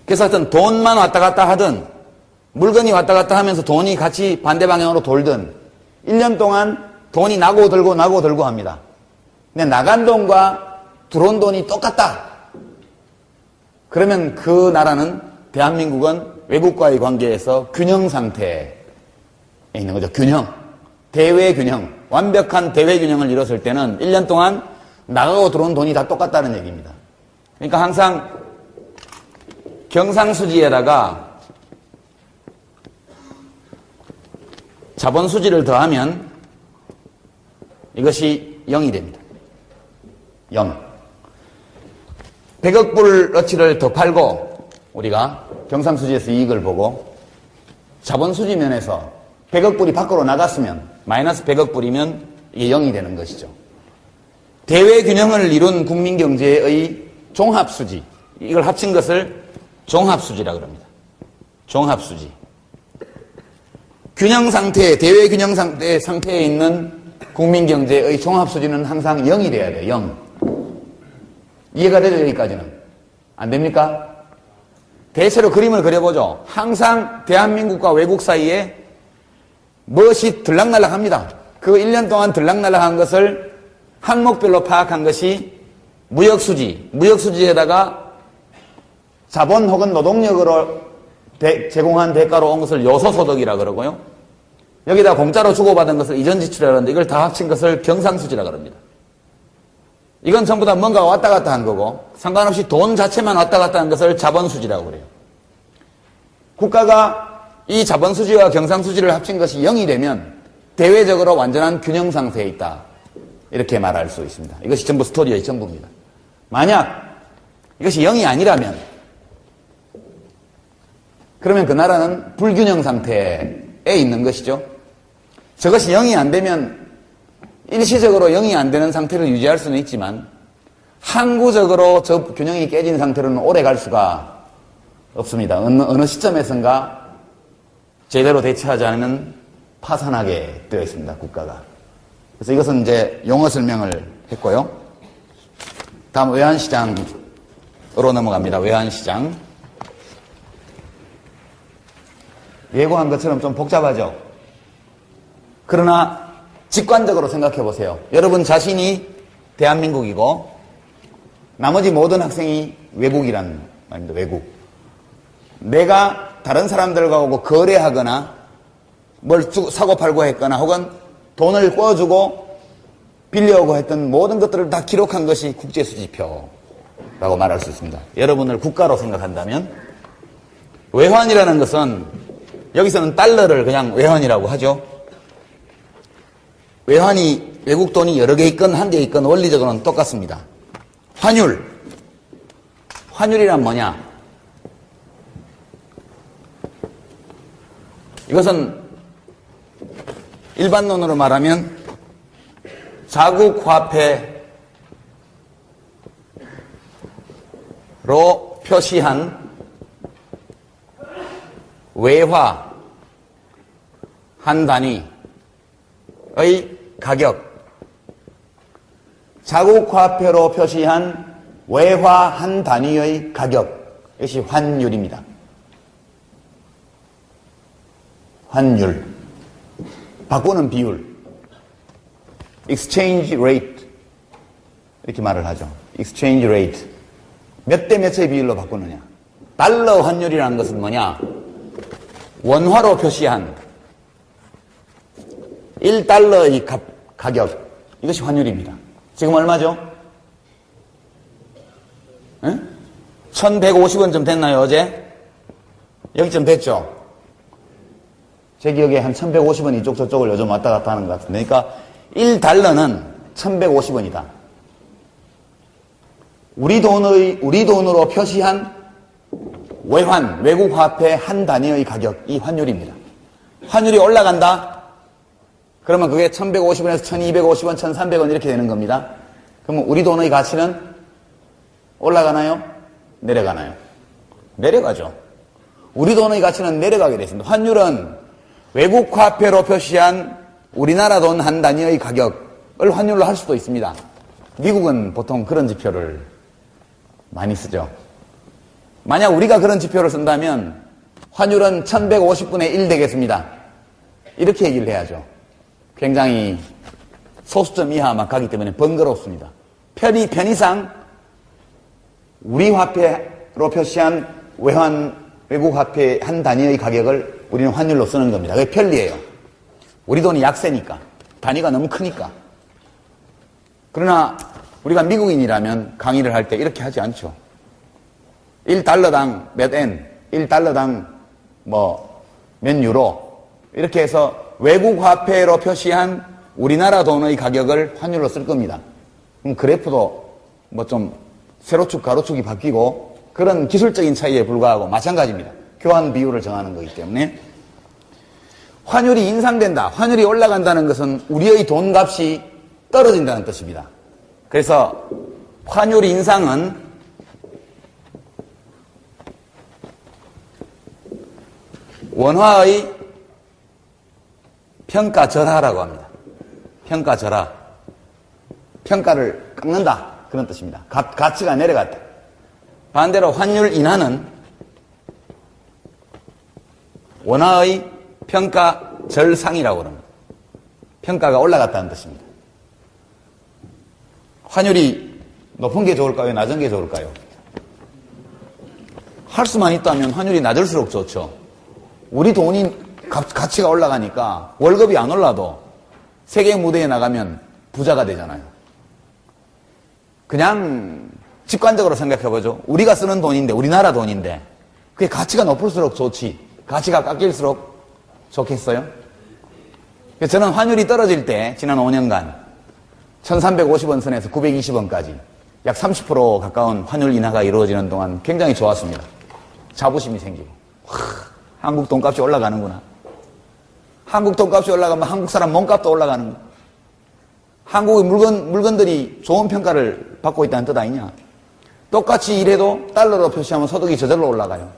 그래서 하여튼 돈만 왔다 갔다 하든 물건이 왔다 갔다 하면서 돈이 같이 반대 방향으로 돌든 1년 동안 돈이 나고 들고 합니다. 근데 나간 돈과 들어온 돈이 똑같다. 그러면 그 나라는 대한민국은 외국과의 관계에서 균형 상태에 있는 거죠. 균형. 대외 균형. 완벽한 대외 균형을 이뤘을 때는 1년 동안 나가고 들어온 돈이 다 똑같다는 얘기입니다. 그러니까 항상 경상수지에다가 자본수지를 더하면 이것이 0이 됩니다. 0. 100억 불어치를 더 팔고 우리가 경상수지에서 이익을 보고 자본수지 면에서 100억 불이 밖으로 나갔으면 마이너스 100억 불이면 이게 0이 되는 것이죠. 대외균형을 이룬 국민경제의 종합수지, 이걸 합친 것을 종합수지라고 합니다. 종합수지. 균형 상태, 대외균형 상태에 있는 국민경제의 종합수지는 항상 0이 돼야 돼요. 0. 이해가 되죠? 여기까지는. 안 됩니까? 대체로 그림을 그려보죠. 항상 대한민국과 외국 사이에 무엇이 들락날락합니다. 그 1년 동안 들락날락한 것을 항목별로 파악한 것이 무역수지, 무역수지에다가 자본 혹은 노동력으로 제공한 대가로 온 것을 요소소득이라 그러고요. 여기다 공짜로 주고받은 것을 이전지출이라고 하는데 이걸 다 합친 것을 경상수지라고 합니다. 이건 전부 다 뭔가가 왔다 갔다 한 거고 상관없이 돈 자체만 왔다 갔다 한 것을 자본수지라고 그래요. 국가가 이 자본수지와 경상수지를 합친 것이 0이 되면 대외적으로 완전한 균형 상태에 있다. 이렇게 말할 수 있습니다. 이것이 전부 스토리의 전부입니다. 만약 이것이 0이 아니라면 그러면 그 나라는 불균형 상태에 있는 것이죠. 저것이 0이 안 되면 일시적으로 0이 안 되는 상태를 유지할 수는 있지만 항구적으로 저 균형이 깨진 상태로는 오래 갈 수가 없습니다. 어느 시점에선가 제대로 대처하지 않으면 파산하게 되어 있습니다. 국가가. 그래서 이것은 이제 용어 설명을 했고요. 다음 외환시장으로 넘어갑니다. 외환시장. 예고한 것처럼 좀 복잡하죠. 그러나 직관적으로 생각해 보세요. 여러분 자신이 대한민국이고 나머지 모든 학생이 외국이란 말입니다. 외국. 내가 다른 사람들과 오고 거래하거나 뭘 사고 팔고 했거나 혹은 돈을 꿔주고 빌려오고 했던 모든 것들을 다 기록한 것이 국제수지표라고 말할 수 있습니다. 여러분을 국가로 생각한다면 외환이라는 것은 여기서는 달러를 그냥 외환이라고 하죠. 외환이 외국 돈이 여러 개 있건 한 개 있건 원리적으로는 똑같습니다. 환율. 환율이란 뭐냐? 이것은 일반론으로 말하면 자국 화폐로 표시한 외화 한 단위의 가격, 자국 화폐로 표시한 외화 한 단위의 가격, 이것이 환율입니다. 환율. 바꾸는 비율. exchange rate. 이렇게 말을 하죠. exchange rate. 몇 대 몇의 비율로 바꾸느냐. 달러 환율이라는 것은 뭐냐? 원화로 표시한 1달러의 가격. 이것이 환율입니다. 지금 얼마죠? 1150원 좀 됐나요, 어제? 여기쯤 됐죠? 제 기억에 한 1150원 이쪽 저쪽을 요즘 왔다 갔다 하는 것 같은데. 그러니까 1달러는 1150원이다. 우리 돈으로 표시한 외환, 외국 화폐 한 단위의 가격이 환율입니다. 환율이 올라간다? 그러면 그게 1150원에서 1250원, 1300원 이렇게 되는 겁니다. 그러면 우리 돈의 가치는 올라가나요? 내려가나요? 내려가죠. 우리 돈의 가치는 내려가게 되어 있습니다. 환율은 외국 화폐로 표시한 우리나라 돈 한 단위의 가격을 환율로 할 수도 있습니다. 미국은 보통 그런 지표를 많이 쓰죠. 만약 우리가 그런 지표를 쓴다면 환율은 1150분의 1 되겠습니다. 이렇게 얘기를 해야죠. 굉장히 소수점 이하 막 가기 때문에 번거롭습니다. 편의상 우리 화폐로 표시한 외국 화폐 한 단위의 가격을 우리는 환율로 쓰는 겁니다. 그게 편리해요. 우리 돈이 약세니까. 단위가 너무 크니까. 그러나 우리가 미국인이라면 강의를 할 때 이렇게 하지 않죠. 1달러당 몇 엔, 1달러당 몇 유로 이렇게 해서 외국 화폐로 표시한 우리나라 돈의 가격을 환율로 쓸 겁니다. 그럼 그래프도 좀 세로축, 가로축이 바뀌고 그런 기술적인 차이에 불과하고 마찬가지입니다. 교환 비율을 정하는 거기 때문에 환율이 인상된다, 환율이 올라간다는 것은 우리의 돈값이 떨어진다는 뜻입니다. 그래서 환율 인상은 원화의 평가절하라고 합니다. 평가절하. 평가를 깎는다. 그런 뜻입니다. 가치가 내려갔다. 반대로 환율 인하는 원화의 평가절상이라고 합니다. 평가가 올라갔다는 뜻입니다. 환율이 높은 게 좋을까요? 낮은 게 좋을까요? 할 수만 있다면 환율이 낮을수록 좋죠. 우리 돈이 가치가 올라가니까 월급이 안 올라도 세계 무대에 나가면 부자가 되잖아요. 그냥 직관적으로 생각해보죠. 우리가 쓰는 돈인데, 우리나라 돈인데 그게 가치가 높을수록 좋지 가치가 깎일수록 좋겠어요? 저는 환율이 떨어질 때 지난 5년간 1350원 선에서 920원까지 약 30% 가까운 환율 인하가 이루어지는 동안 굉장히 좋았습니다. 자부심이 생기고 한국 돈값이 올라가는구나. 한국 돈값이 올라가면 한국 사람 몸값도 올라가는 거야. 한국의 물건들이 좋은 평가를 받고 있다는 뜻 아니냐. 똑같이 일해도 달러로 표시하면 소득이 저절로 올라가요.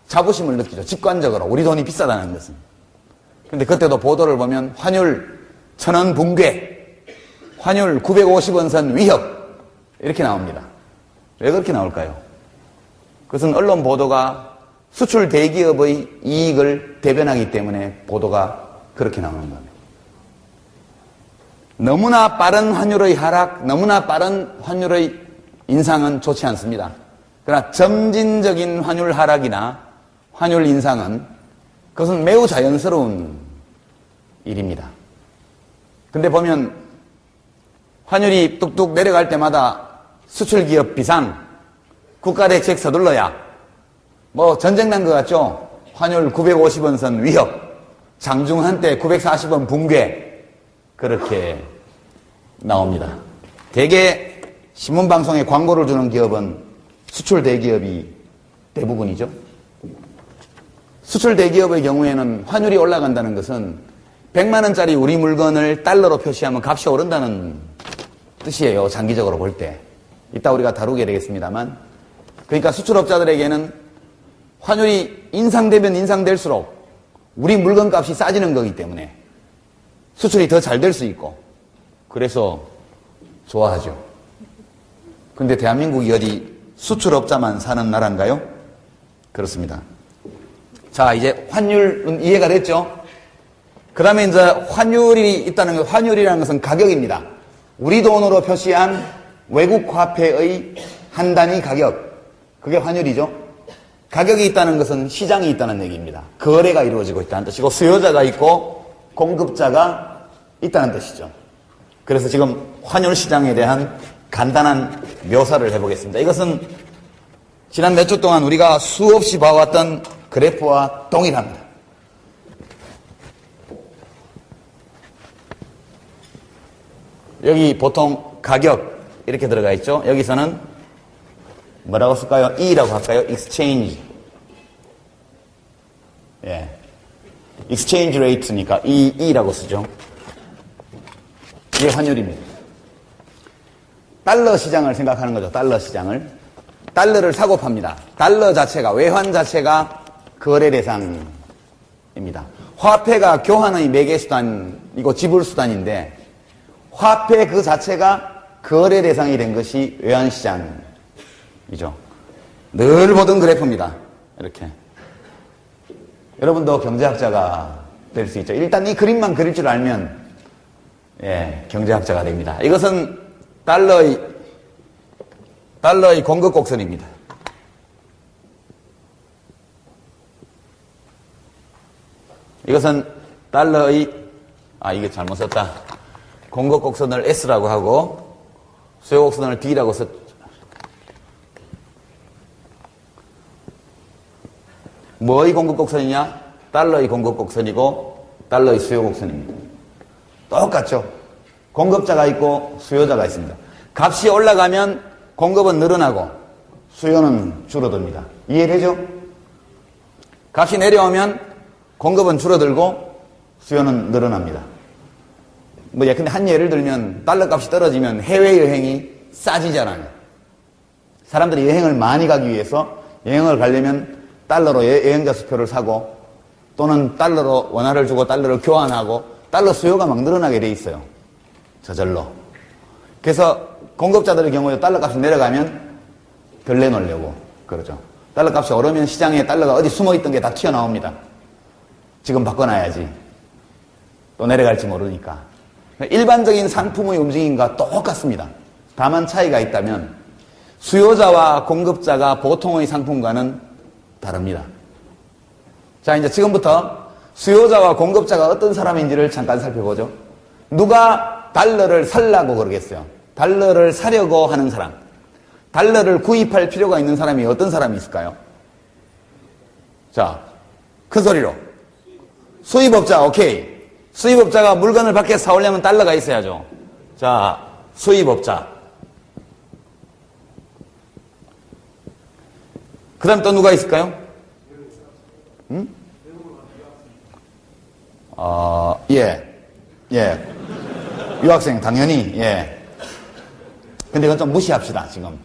자부심을 느끼죠. 직관적으로 우리 돈이 비싸다는 것은. 근데 그때도 보도를 보면 환율 1000원 붕괴, 환율 950원 선 위협 이렇게 나옵니다. 왜 그렇게 나올까요? 그것은 언론 보도가 수출 대기업의 이익을 대변하기 때문에 보도가 그렇게 나오는 겁니다. 너무나 빠른 환율의 하락, 너무나 빠른 환율의 인상은 좋지 않습니다. 그러나 점진적인 환율 하락이나 환율 인상은 그것은 매우 자연스러운 일입니다. 근데 보면 환율이 뚝뚝 내려갈 때마다 수출기업 비상, 국가대책 서둘러야 전쟁 난 것 같죠? 환율 950원 선 위협, 장중 한때 940원 붕괴 그렇게 나옵니다. 대개 신문방송에 광고를 주는 기업은 수출 대기업이 대부분이죠. 수출 대기업의 경우에는 환율이 올라간다는 것은 100만 원짜리 우리 물건을 달러로 표시하면 값이 오른다는 뜻이에요. 장기적으로 볼 때. 이따 우리가 다루게 되겠습니다만. 그러니까 수출업자들에게는 환율이 인상되면 인상될수록 우리 물건값이 싸지는 거기 때문에 수출이 더 잘 될 수 있고 그래서 좋아하죠. 근데 대한민국이 어디 수출업자만 사는 나라인가요? 그렇습니다. 자, 이제 환율은 이해가 됐죠? 그 다음에 이제 환율이 있다는 것, 환율이라는 것은 가격입니다. 우리 돈으로 표시한 외국 화폐의 한 단위 가격, 그게 환율이죠. 가격이 있다는 것은 시장이 있다는 얘기입니다. 거래가 이루어지고 있다는 뜻이고 수요자가 있고 공급자가 있다는 뜻이죠. 그래서 지금 환율 시장에 대한 간단한 묘사를 해보겠습니다. 이것은 지난 몇 주 동안 우리가 수없이 봐왔던 그래프와 동일합니다. 여기 보통 가격 이렇게 들어가 있죠. 여기서는 뭐라고 쓸까요? E라고 할까요? exchange. 예. exchange rate니까 E라고 쓰죠. 이게 환율입니다. 달러 시장을 생각하는 거죠. 달러 시장을. 달러를 사고 팝니다. 달러 자체가, 외환 자체가 거래 대상입니다. 화폐가 교환의 매개수단이고 지불수단인데 화폐 그 자체가 거래 대상이 된 것이 외환시장이죠. 늘 보던 그래프입니다. 이렇게. 여러분도 경제학자가 될 수 있죠. 일단 이 그림만 그릴 줄 알면 예, 경제학자가 됩니다. 이것은 달러의 공급 곡선입니다. 이것은 달러의 이게 잘못 썼다. 공급 곡선을 S라고 하고 수요 곡선을 D라고 썼죠. 뭐의 공급 곡선이냐? 달러의 공급 곡선이고 달러의 수요 곡선입니다. 똑같죠? 공급자가 있고 수요자가 있습니다. 값이 올라가면 공급은 늘어나고 수요는 줄어듭니다. 이해되죠? 값이 내려오면 공급은 줄어들고 수요는 늘어납니다. 근데 한 예를 들면 달러 값이 떨어지면 해외여행이 싸지잖아요. 사람들이 여행을 많이 가기 위해서 여행을 가려면 달러로 여행자 수표를 사고 또는 달러로 원화를 주고 달러를 교환하고 달러 수요가 막 늘어나게 돼 있어요. 저절로. 그래서 공급자들의 경우에 달러 값이 내려가면 덜 내놓으려고 그러죠. 달러 값이 오르면 시장에 달러가 어디 숨어있던 게 다 튀어나옵니다. 지금 바꿔놔야지. 또 내려갈지 모르니까. 일반적인 상품의 움직임과 똑같습니다. 다만 차이가 있다면 수요자와 공급자가 보통의 상품과는 다릅니다. 자, 이제 지금부터 수요자와 공급자가 어떤 사람인지를 잠깐 살펴보죠. 누가 달러를 살라고 그러겠어요? 달러를 사려고 하는 사람. 달러를 구입할 필요가 있는 사람이 어떤 사람이 있을까요? 자, 큰 소리로. 수입업자, 오케이. 수입업자가 물건을 밖에서 사오려면 달러가 있어야죠. 자, 수입업자. 그 다음 또 누가 있을까요? 예. 유학생, 당연히, 예. 근데 이건 좀 무시합시다, 지금.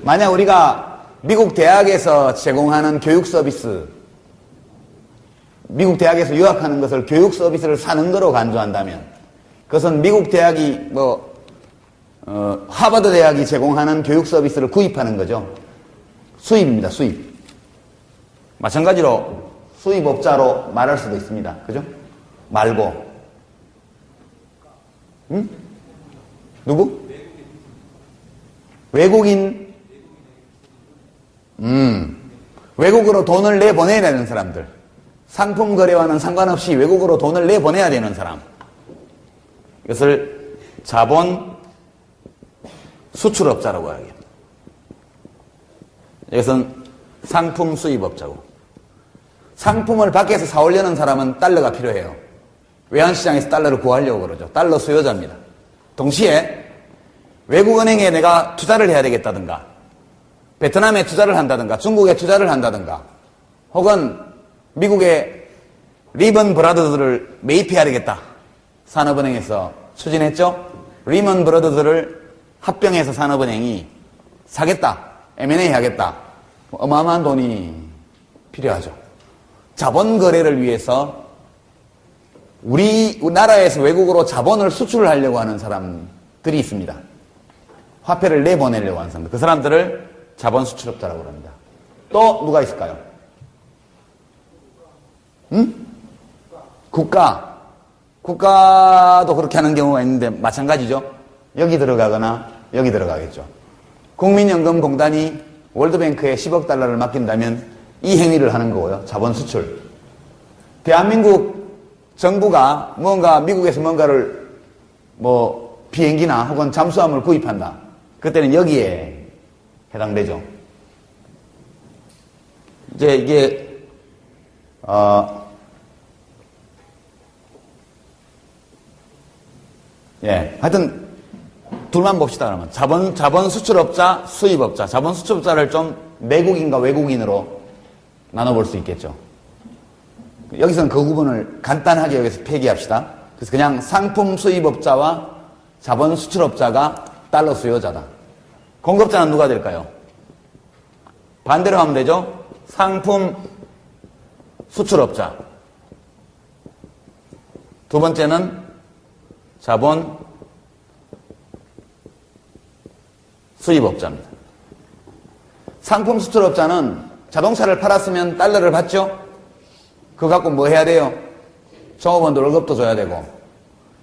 만약 우리가 미국 대학에서 제공하는 교육 서비스, 미국 대학에서 유학하는 것을 교육 서비스를 사는 거로 간주한다면, 그것은 미국 대학이 하버드 대학이 제공하는 교육 서비스를 구입하는 거죠. 수입입니다, 수입. 마찬가지로 수입업자로 말할 수도 있습니다. 그죠? 말고. 응? 누구? 외국인. 외국으로 돈을 내보내야 되는 사람들. 상품 거래와는 상관없이 외국으로 돈을 내보내야 되는 사람. 이것을 자본 수출업자라고 하겠습니다. 이것은 상품 수입업자고. 상품을 밖에서 사오려는 사람은 달러가 필요해요. 외환시장에서 달러를 구하려고 그러죠. 달러 수요자입니다. 동시에 외국은행에 내가 투자를 해야 되겠다든가 베트남에 투자를 한다든가 중국에 투자를 한다든가 혹은 미국의 리먼 브라더스를 매입해야 되겠다. 산업은행에서 추진했죠. 리먼 브라더스를 합병해서 산업은행이 사겠다. M&A 하겠다. 어마어마한 돈이 필요하죠. 자본 거래를 위해서 우리나라에서 외국으로 자본을 수출을 하려고 하는 사람들이 있습니다. 화폐를 내보내려고 하는 사람들. 그 사람들을 자본 수출업자라고 합니다. 또 누가 있을까요? 국가도 그렇게 하는 경우가 있는데 마찬가지죠. 여기 들어가거나 여기 들어가겠죠. 국민연금공단이 월드뱅크에 10억 달러를 맡긴다면 이 행위를 하는 거고요. 자본 수출. 대한민국 정부가 미국에서 뭔가를 비행기나 혹은 잠수함을 구입한다. 그때는 여기에 해당되죠. 이제 이게 예. 하여튼, 둘만 봅시다, 그러면. 자본 수출업자, 수입업자. 자본 수출업자를 좀 내국인과 외국인으로 나눠볼 수 있겠죠. 여기서는 그 구분을 간단하게 여기서 폐기합시다. 그래서 그냥 상품 수입업자와 자본 수출업자가 달러 수요자다. 공급자는 누가 될까요? 반대로 하면 되죠. 상품 수출업자. 두 번째는 자본 수입업자입니다. 상품 수출업자는 자동차를 팔았으면 달러를 받죠? 그거 갖고 뭐 해야 돼요? 종업원들 월급도 줘야 되고,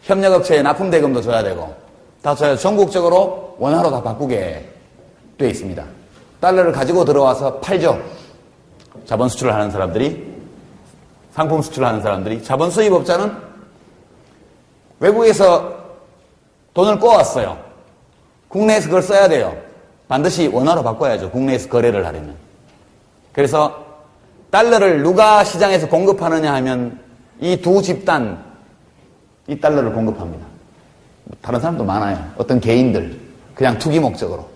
협력업체에 납품대금도 줘야 되고, 다 줘야 전국적으로 원화로 다 바꾸게 돼 있습니다. 달러를 가지고 들어와서 팔죠. 자본 수출을 하는 사람들이, 상품 수출을 하는 사람들이. 자본 수입업자는 외국에서 돈을 꼬았어요. 국내에서 그걸 써야 돼요. 반드시 원화로 바꿔야죠. 국내에서 거래를 하려면. 그래서 달러를 누가 시장에서 공급하느냐 하면 이 두 집단, 이 달러를 공급합니다. 다른 사람도 많아요. 어떤 개인들, 그냥 투기 목적으로.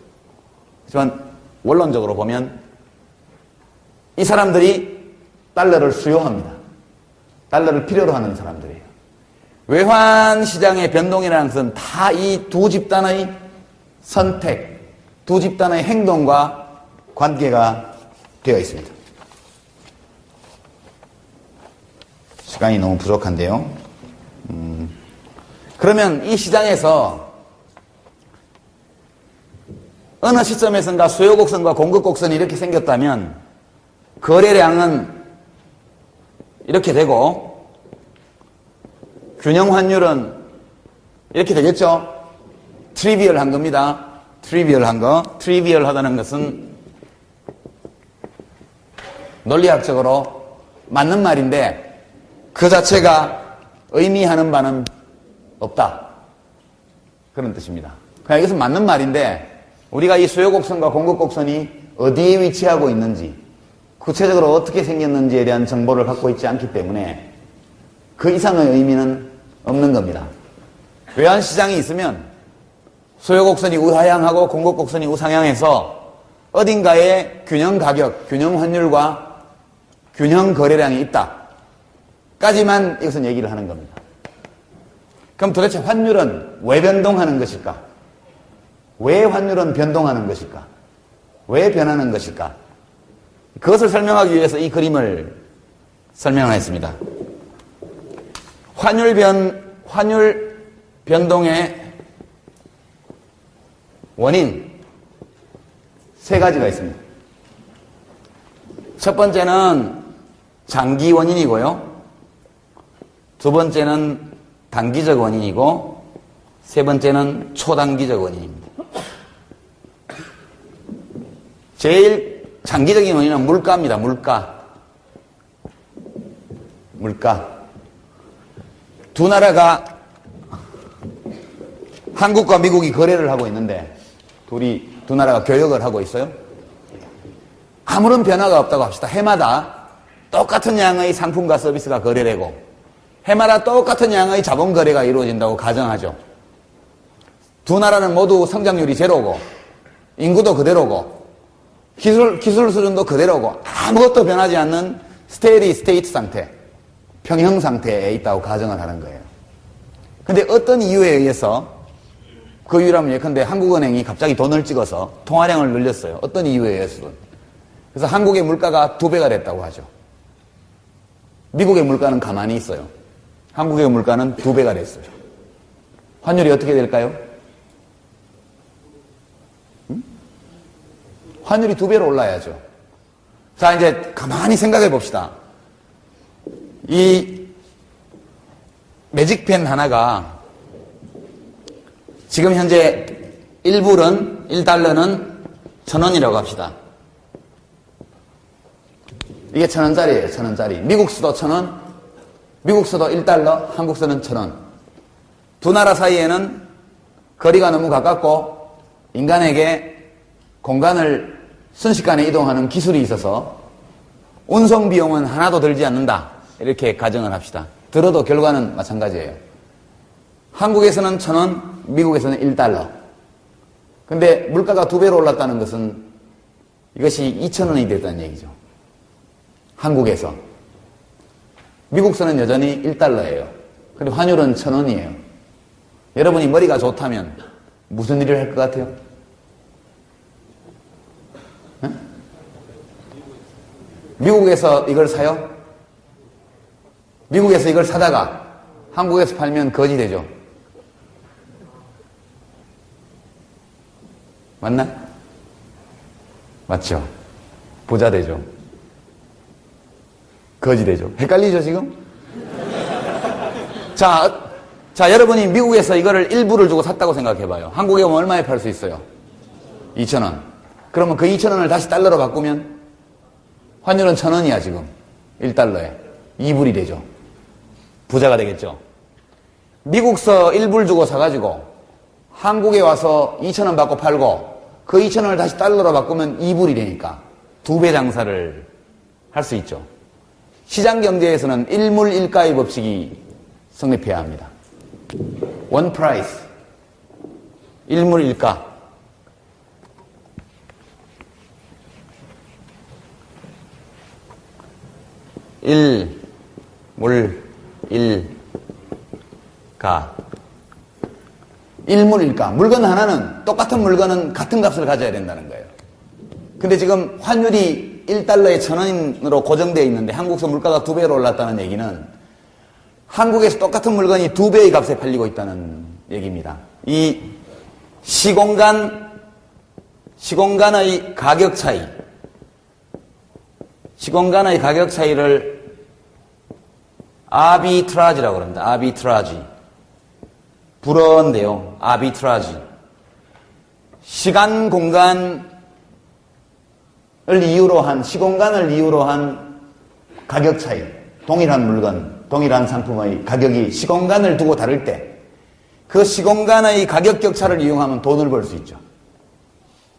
하지만 원론적으로 보면 이 사람들이 달러를 수요합니다. 달러를 필요로 하는 사람들이에요. 외환 시장의 변동이라는 것은 다 이 두 집단의 선택, 두 집단의 행동과 관계가 되어 있습니다. 시간이 너무 부족한데요. 그러면 이 시장에서 어느 시점에선가 수요 곡선과 공급 곡선이 이렇게 생겼다면 거래량은 이렇게 되고 균형 환율은 이렇게 되겠죠. 트리비얼한 겁니다. 트리비얼한 거. 트리비얼하다는 것은 논리학적으로 맞는 말인데 그 자체가 의미하는 바는 없다. 그런 뜻입니다. 그냥 이것은 맞는 말인데 우리가 이 수요 곡선과 공급 곡선이 어디에 위치하고 있는지 구체적으로 어떻게 생겼는지에 대한 정보를 갖고 있지 않기 때문에 그 이상의 의미는 없는 겁니다. 외환시장이 있으면 수요 곡선이 우하향하고 공급 곡선이 우상향해서 어딘가에 균형 가격, 균형 환율과 균형 거래량이 있다. 까지만 이것은 얘기를 하는 겁니다. 그럼 도대체 환율은 왜 변동하는 것일까? 왜 환율은 변동하는 것일까? 왜 변하는 것일까? 그것을 설명하기 위해서 이 그림을 설명했습니다. 환율 변동의 원인 세 가지가 있습니다. 첫 번째는 장기 원인이고요. 두 번째는 단기적 원인이고 세 번째는 초단기적 원인입니다. 제일 장기적인 원인은 물가입니다. 물가. 두 나라가 한국과 미국이 거래를 하고 있는데 두 나라가 교역을 하고 있어요. 아무런 변화가 없다고 합시다. 해마다 똑같은 양의 상품과 서비스가 거래되고 해마다 똑같은 양의 자본 거래가 이루어진다고 가정하죠. 두 나라는 모두 성장률이 제로고 인구도 그대로고 기술 수준도 그대로고 아무것도 변하지 않는 스테디 스테이트 상태, 평형 상태에 있다고 가정을 하는 거예요. 근데 어떤 이유에 의해서 그 이유라면 예컨대 한국은행이 갑자기 돈을 찍어서 통화량을 늘렸어요. 어떤 이유에 의해서든. 그래서 한국의 물가가 2배가 됐다고 하죠. 미국의 물가는 가만히 있어요. 한국의 물가는 2배가 됐어요. 환율이 어떻게 될까요? 환율이 2배로 올라야죠. 자, 이제 가만히 생각해 봅시다. 이 매직펜 하나가 지금 현재 1달러는 1,000원이라고 합시다. 이게 1,000원짜리예요. 1,000원짜리. 미국 수도 1,000원, 미국 수도 1달러, 한국 수는 1,000원. 두 나라 사이에는 거리가 너무 가깝고 인간에게 공간을 순식간에 이동하는 기술이 있어서 운송 비용은 하나도 들지 않는다. 이렇게 가정을 합시다. 들어도 결과는 마찬가지예요. 한국에서는 1,000원, 미국에서는 1달러. 근데 물가가 2배로 올랐다는 것은 이것이 2,000원이 됐다는 얘기죠. 한국에서. 미국서는 여전히 1달러예요. 근데 환율은 1,000원이에요. 여러분이 머리가 좋다면 무슨 일을 할 것 같아요? 네? 미국에서 이걸 사요? 미국에서 이걸 사다가 한국에서 팔면 거지 되죠. 맞나? 맞죠? 부자 되죠. 거지 되죠. 헷갈리죠, 지금? 자, 여러분이 미국에서 이거를 1불을 주고 샀다고 생각해봐요. 한국에 오면 얼마에 팔 수 있어요? 2,000원. 그러면 그 2,000원을 다시 달러로 바꾸면 환율은 1,000원이야, 지금. 1달러에. 2불이 되죠. 부자가 되겠죠. 미국서 1불 주고 사가지고 한국에 와서 2,000원 받고 팔고 그 2,000원을 다시 달러로 바꾸면 2불이 되니까 2배 장사를 할 수 있죠. 시장 경제에서는 일물 일가의 법칙이 성립해야 합니다. 원 프라이스. 일물 일가. 일물 일가. 일물일가. 물건 하나는 똑같은 물건은 같은 값을 가져야 된다는 거예요. 근데 지금 환율이 1달러에 1,000원으로 고정되어 있는데 한국서 물가가 2배로 올랐다는 얘기는 한국에서 똑같은 물건이 2배의 값에 팔리고 있다는 얘기입니다. 이 시공간의 가격 차이를 아비트라지라고 합니다. 아비트라지. 불어인데요. 아비트라지. 시공간을 이유로 한 가격 차이. 동일한 물건, 동일한 상품의 가격이 시공간을 두고 다를 때 그 시공간의 가격 격차를 이용하면 돈을 벌 수 있죠.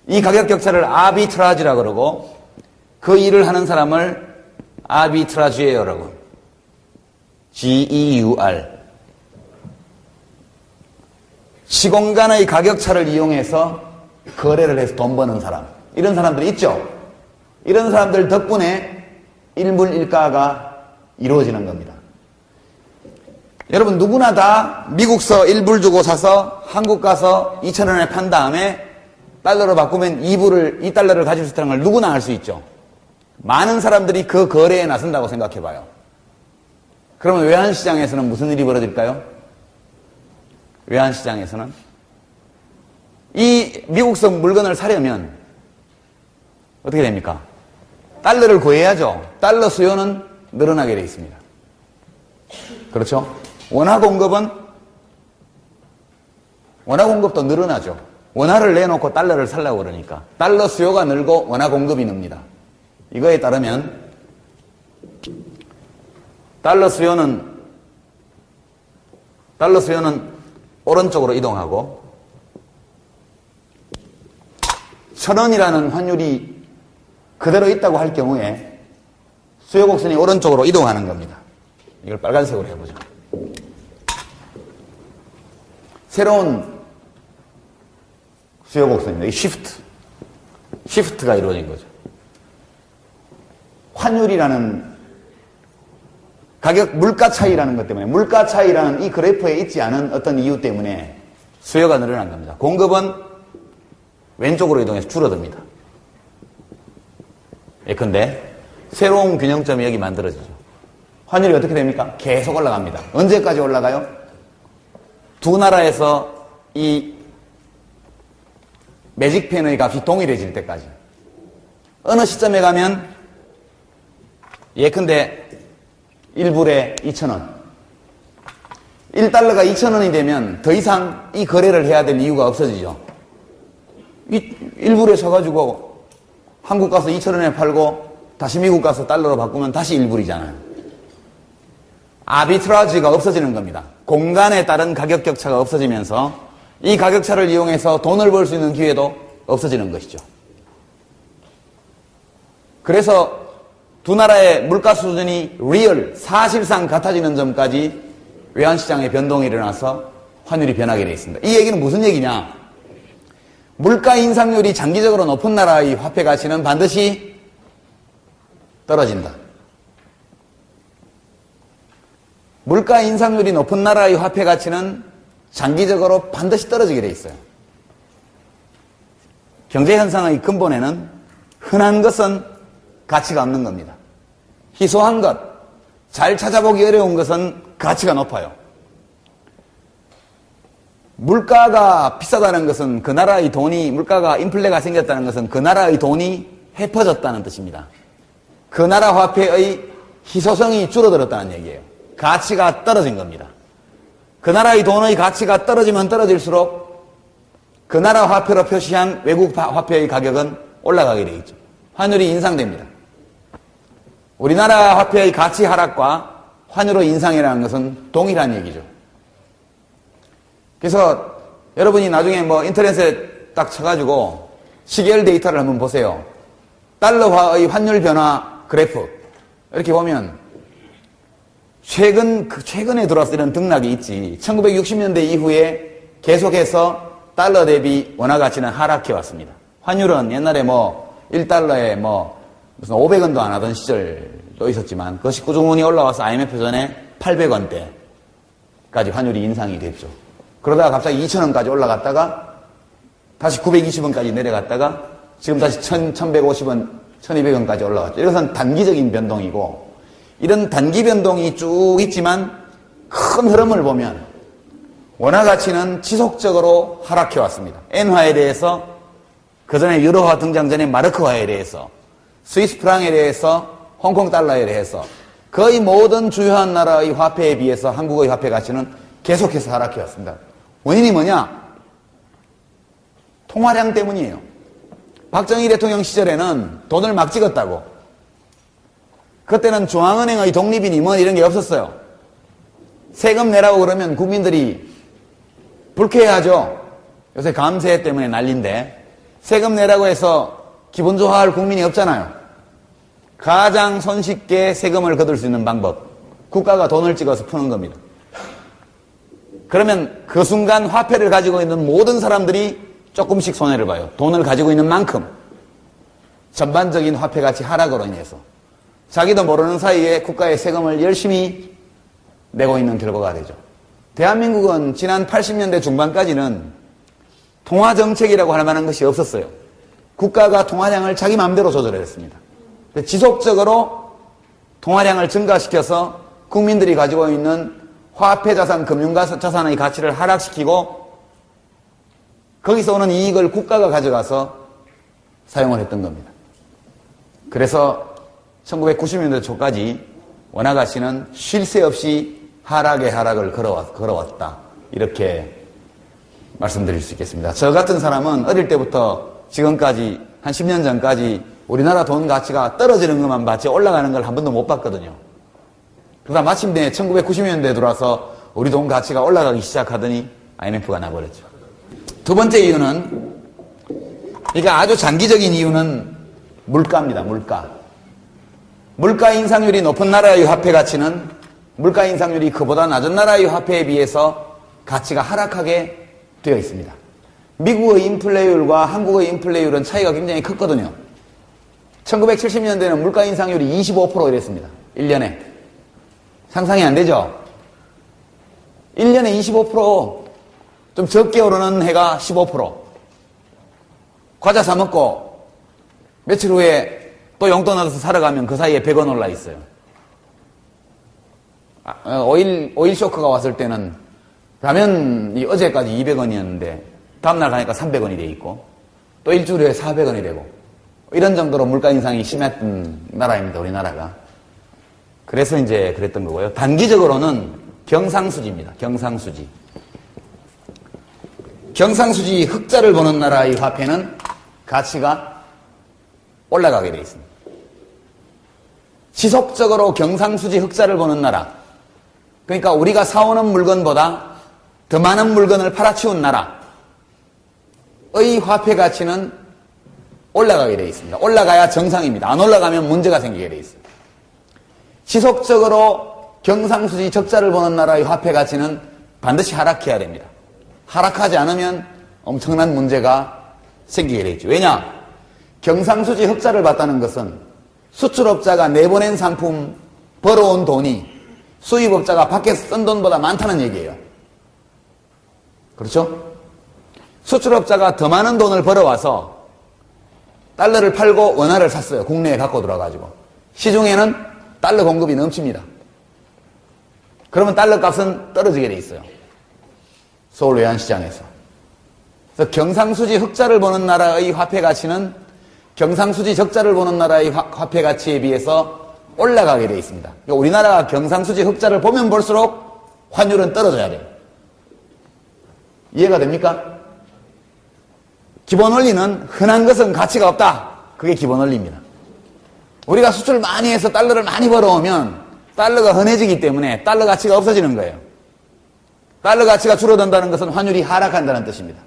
이 가격 격차를 아비트라지라고 그러고 그 일을 하는 사람을 아비트라지에어라고. GEUR. 시공간의 가격차를 이용해서 거래를 해서 돈 버는 사람. 이런 사람들이 있죠. 이런 사람들 덕분에 일물일가가 이루어지는 겁니다. 여러분 누구나 다 미국서 1불 주고 사서 한국 가서 2,000원에 판 다음에 달러로 바꾸면 2달러를 가질 수 있다는 걸 누구나 알 수 있죠. 많은 사람들이 그 거래에 나선다고 생각해 봐요. 그러면 외환시장에서는 무슨 일이 벌어질까요? 외환시장에서는 이 미국서 물건을 사려면 어떻게 됩니까? 달러를 구해야죠. 달러 수요는 늘어나게 되어 있습니다. 그렇죠? 원화 공급도 늘어나죠. 원화를 내놓고 달러를 살려고 그러니까 달러 수요가 늘고 원화 공급이 늡니다. 이거에 따르면 달러 수요는 오른쪽으로 이동하고 1,000원이라는 환율이 그대로 있다고 할 경우에 수요 곡선이 오른쪽으로 이동하는 겁니다. 이걸 빨간색으로 해보죠. 새로운 수요 곡선입니다. 이 시프트가 이루어진 거죠. 환율이라는 물가 차이라는 것 때문에, 물가 차이라는 이 그래프에 있지 않은 어떤 이유 때문에 수요가 늘어난 겁니다. 공급은 왼쪽으로 이동해서 줄어듭니다. 예컨대 새로운 균형점이 여기 만들어지죠. 환율이 어떻게 됩니까? 계속 올라갑니다. 언제까지 올라가요? 두 나라에서 이 매직펜의 값이 동일해질 때까지. 어느 시점에 가면 예컨대 1불에 2,000원. 1달러가 2,000원이 되면 더 이상 이 거래를 해야 될 이유가 없어지죠. 1불에 사가지고 한국 가서 2,000원에 팔고 다시 미국 가서 달러로 바꾸면 다시 1불이잖아요. 아비트라지가 없어지는 겁니다. 공간에 따른 가격 격차가 없어지면서 이 가격차를 이용해서 돈을 벌 수 있는 기회도 없어지는 것이죠. 그래서 두 나라의 물가 수준이 사실상 같아지는 점까지 외환시장의 변동이 일어나서 환율이 변하게 되어 있습니다. 이 얘기는 무슨 얘기냐? 물가 인상률이 장기적으로 높은 나라의 화폐 가치는 반드시 떨어진다. 물가 인상률이 높은 나라의 화폐 가치는 장기적으로 반드시 떨어지게 되어 있어요. 경제 현상의 근본에는 흔한 것은 가치가 없는 겁니다. 희소한 것, 잘 찾아보기 어려운 것은 가치가 높아요. 물가가 비싸다는 것은 그 나라의 돈이, 물가가 인플레가 생겼다는 것은 그 나라의 돈이 헤퍼졌다는 뜻입니다. 그 나라 화폐의 희소성이 줄어들었다는 얘기예요. 가치가 떨어진 겁니다. 그 나라의 돈의 가치가 떨어지면 떨어질수록 그 나라 화폐로 표시한 외국 화폐의 가격은 올라가게 되어 있죠. 환율이 인상됩니다. 우리나라 화폐의 가치 하락과 환율의 인상이라는 것은 동일한 얘기죠. 그래서 여러분이 나중에 뭐 인터넷에 딱 쳐가지고 시계열 데이터를 한번 보세요. 달러화의 환율 변화 그래프 이렇게 보면 최근에 들어와서 이런 등락이 있지. 1960년대 이후에 계속해서 달러 대비 원화 가치는 하락해 왔습니다. 환율은 옛날에 뭐 1달러에 뭐 무슨 500원도 안 하던 시절도 있었지만 그것이 꾸준히 올라와서 IMF 전에 800원대까지 환율이 인상이 됐죠. 그러다가 갑자기 2,000원까지 올라갔다가 다시 920원까지 내려갔다가 지금 다시 1,150원, 1,200원까지 올라갔죠. 이것은 단기적인 변동이고 이런 단기 변동이 쭉 있지만 큰 흐름을 보면 원화 가치는 지속적으로 하락해 왔습니다. 엔화에 대해서 그전에 유로화 등장 전에 마르크화에 대해서 스위스 프랑에 대해서 홍콩 달러에 대해서 거의 모든 주요한 나라의 화폐에 비해서 한국의 화폐 가치는 계속해서 하락해 왔습니다. 원인이 뭐냐? 통화량 때문이에요. 박정희 대통령 시절에는 돈을 막 찍었다고. 그때는 중앙은행의 독립이니 뭐 이런 게 없었어요. 세금 내라고 그러면 국민들이 불쾌해하죠. 요새 감세 때문에 난리인데 세금 내라고 해서 기분 좋아할 국민이 없잖아요. 가장 손쉽게 세금을 거둘 수 있는 방법, 국가가 돈을 찍어서 푸는 겁니다. 그러면 그 순간 화폐를 가지고 있는 모든 사람들이 조금씩 손해를 봐요. 돈을 가지고 있는 만큼 전반적인 화폐 가치 하락으로 인해서 자기도 모르는 사이에 국가의 세금을 열심히 내고 있는 결과가 되죠. 대한민국은 지난 80년대 중반까지는 통화정책이라고 할 만한 것이 없었어요. 국가가 통화량을 자기 마음대로 조절했습니다. 지속적으로 통화량을 증가시켜서 국민들이 가지고 있는 화폐 자산, 금융 자산의 가치를 하락시키고 거기서 오는 이익을 국가가 가져가서 사용을 했던 겁니다. 그래서 1990년대 초까지 원화 가치는 쉴 새 없이 하락의 하락을 걸어왔다. 이렇게 말씀드릴 수 있겠습니다. 저 같은 사람은 어릴 때부터 지금까지 한 10년 전까지 우리나라 돈 가치가 떨어지는 것만 봤지 올라가는 걸 한 번도 못 봤거든요. 그러다 마침내 1990년대에 들어와서 우리 돈 가치가 올라가기 시작하더니 IMF가 나버렸죠. 두 번째 이유는, 그러니까 아주 장기적인 이유는 물가입니다. 물가 인상률이 높은 나라의 화폐 가치는 물가 인상률이 그보다 낮은 나라의 화폐에 비해서 가치가 하락하게 되어 있습니다. 미국의 인플레이율과 한국의 인플레이율은 차이가 굉장히 컸거든요. 1970년대에는 물가 인상률이 25% 이랬습니다. 1년에. 상상이 안 되죠? 1년에 25%, 좀 적게 오르는 해가 15%. 과자 사 먹고 며칠 후에 또 용돈 얻어서 사러 가면 그 사이에 100원 올라 있어요. 오일 쇼크가 왔을 때는 라면이 어제까지 200원이었는데 다음날 가니까 300원이 돼 있고 또 일주일 후에 400원이 되고 이런 정도로 물가 인상이 심했던 나라입니다. 우리나라가. 그래서 이제 그랬던 거고요. 단기적으로는 경상수지입니다. 경상수지 흑자를 보는 나라의 화폐는 가치가 올라가게 되어 있습니다. 지속적으로 경상수지 흑자를 보는 나라, 그러니까 우리가 사오는 물건보다 더 많은 물건을 팔아치운 나라의 화폐 가치는 올라가게 되어 있습니다. 올라가야 정상입니다. 안 올라가면 문제가 생기게 되어 있습니다. 지속적으로 경상수지 적자를 보는 나라의 화폐 가치는 반드시 하락해야 됩니다. 하락하지 않으면 엄청난 문제가 생기게 되겠죠. 왜냐? 경상수지 흑자를 봤다는 것은 수출업자가 내보낸 상품 벌어온 돈이 수입업자가 밖에서 쓴 돈보다 많다는 얘기예요. 그렇죠? 수출업자가 더 많은 돈을 벌어와서 달러를 팔고 원화를 샀어요. 국내에 갖고 들어와가지고. 시중에는 달러 공급이 넘칩니다. 그러면 달러 값은 떨어지게 돼 있어요. 서울 외환시장에서. 그래서 경상수지 흑자를 보는 나라의 화폐 가치는 경상수지 적자를 보는 나라의 화폐 가치에 비해서 올라가게 돼 있습니다. 그러니까 우리나라가 경상수지 흑자를 보면 볼수록 환율은 떨어져야 돼요. 이해가 됩니까? 기본 원리는 흔한 것은 가치가 없다. 그게 기본 원리입니다. 우리가 수출 많이 해서 달러를 많이 벌어오면 달러가 흔해지기 때문에 달러 가치가 없어지는 거예요. 달러 가치가 줄어든다는 것은 환율이 하락한다는 뜻입니다.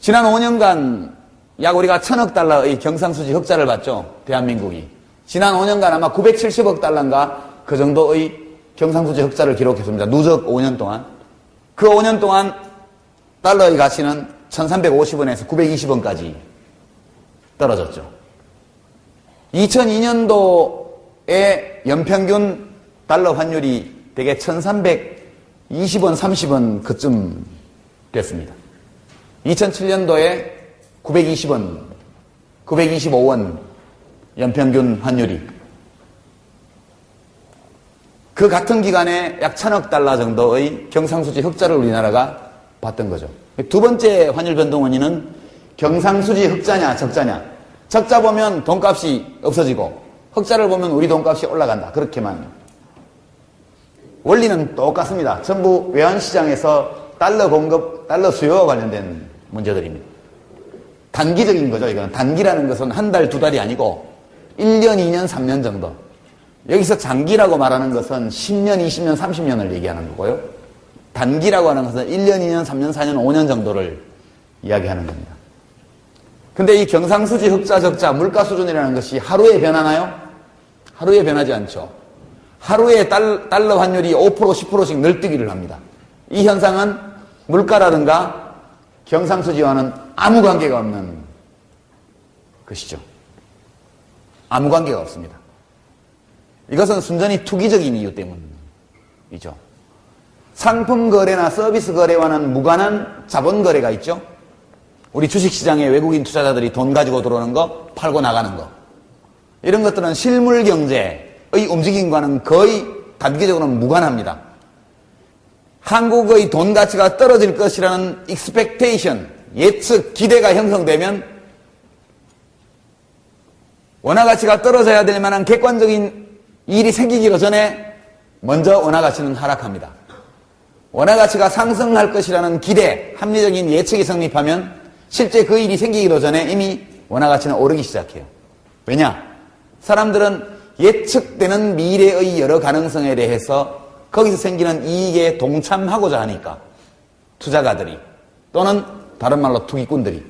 지난 5년간 약 우리가 1000억 달러의 경상수지 흑자를 봤죠. 대한민국이. 지난 5년간 아마 970억 달러인가 그 정도의 경상수지 흑자를 기록했습니다. 누적 5년 동안. 그 5년 동안 달러의 가치는 1350원에서 920원까지 떨어졌죠. 2002년도에 연평균 달러 환율이 대개 1320원, 30원 그쯤 됐습니다. 2007년도에 920원, 925원 연평균 환율이. 그 같은 기간에 약 1000억 달러 정도의 경상수지 흑자를 우리나라가 봤던 거죠. 두 번째 환율 변동 원인은 경상수지 흑자냐 적자냐. 적자 보면 돈값이 없어지고 흑자를 보면 우리 돈값이 올라간다. 그렇게만. 원리는 똑같습니다. 전부 외환시장에서 달러 공급, 달러 수요와 관련된 문제들입니다. 단기적인 거죠. 이건 단기라는 것은 한 달, 두 달이 아니고 1년, 2년, 3년 정도. 여기서 장기라고 말하는 것은 10년, 20년, 30년을 얘기하는 거고요. 단기라고 하는 것은 1년, 2년, 3년, 4년, 5년 정도를 이야기하는 겁니다. 근데 이 경상수지 흑자, 적자, 물가 수준이라는 것이 하루에 변하나요? 하루에 변하지 않죠. 하루에 달러 환율이 5%, 10%씩 늘뛰기를 합니다. 이 현상은 물가라든가 경상수지와는 아무 관계가 없는 것이죠. 아무 관계가 없습니다. 이것은 순전히 투기적인 이유 때문이죠. 상품 거래나 서비스 거래와는 무관한 자본 거래가 있죠. 우리 주식시장에 외국인 투자자들이 돈 가지고 들어오는 거, 팔고 나가는 거. 이런 것들은 실물 경제의 움직임과는 거의 단기적으로는 무관합니다. 한국의 돈 가치가 떨어질 것이라는 expectation, 예측, 기대가 형성되면 원화 가치가 떨어져야 될 만한 객관적인 일이 생기기로 전에 먼저 원화 가치는 하락합니다. 원화 가치가 상승할 것이라는 기대, 합리적인 예측이 성립하면 실제 그 일이 생기기도 전에 이미 원화 가치는 오르기 시작해요. 왜냐? 사람들은 예측되는 미래의 여러 가능성에 대해서 거기서 생기는 이익에 동참하고자 하니까. 투자가들이 또는 다른 말로 투기꾼들이.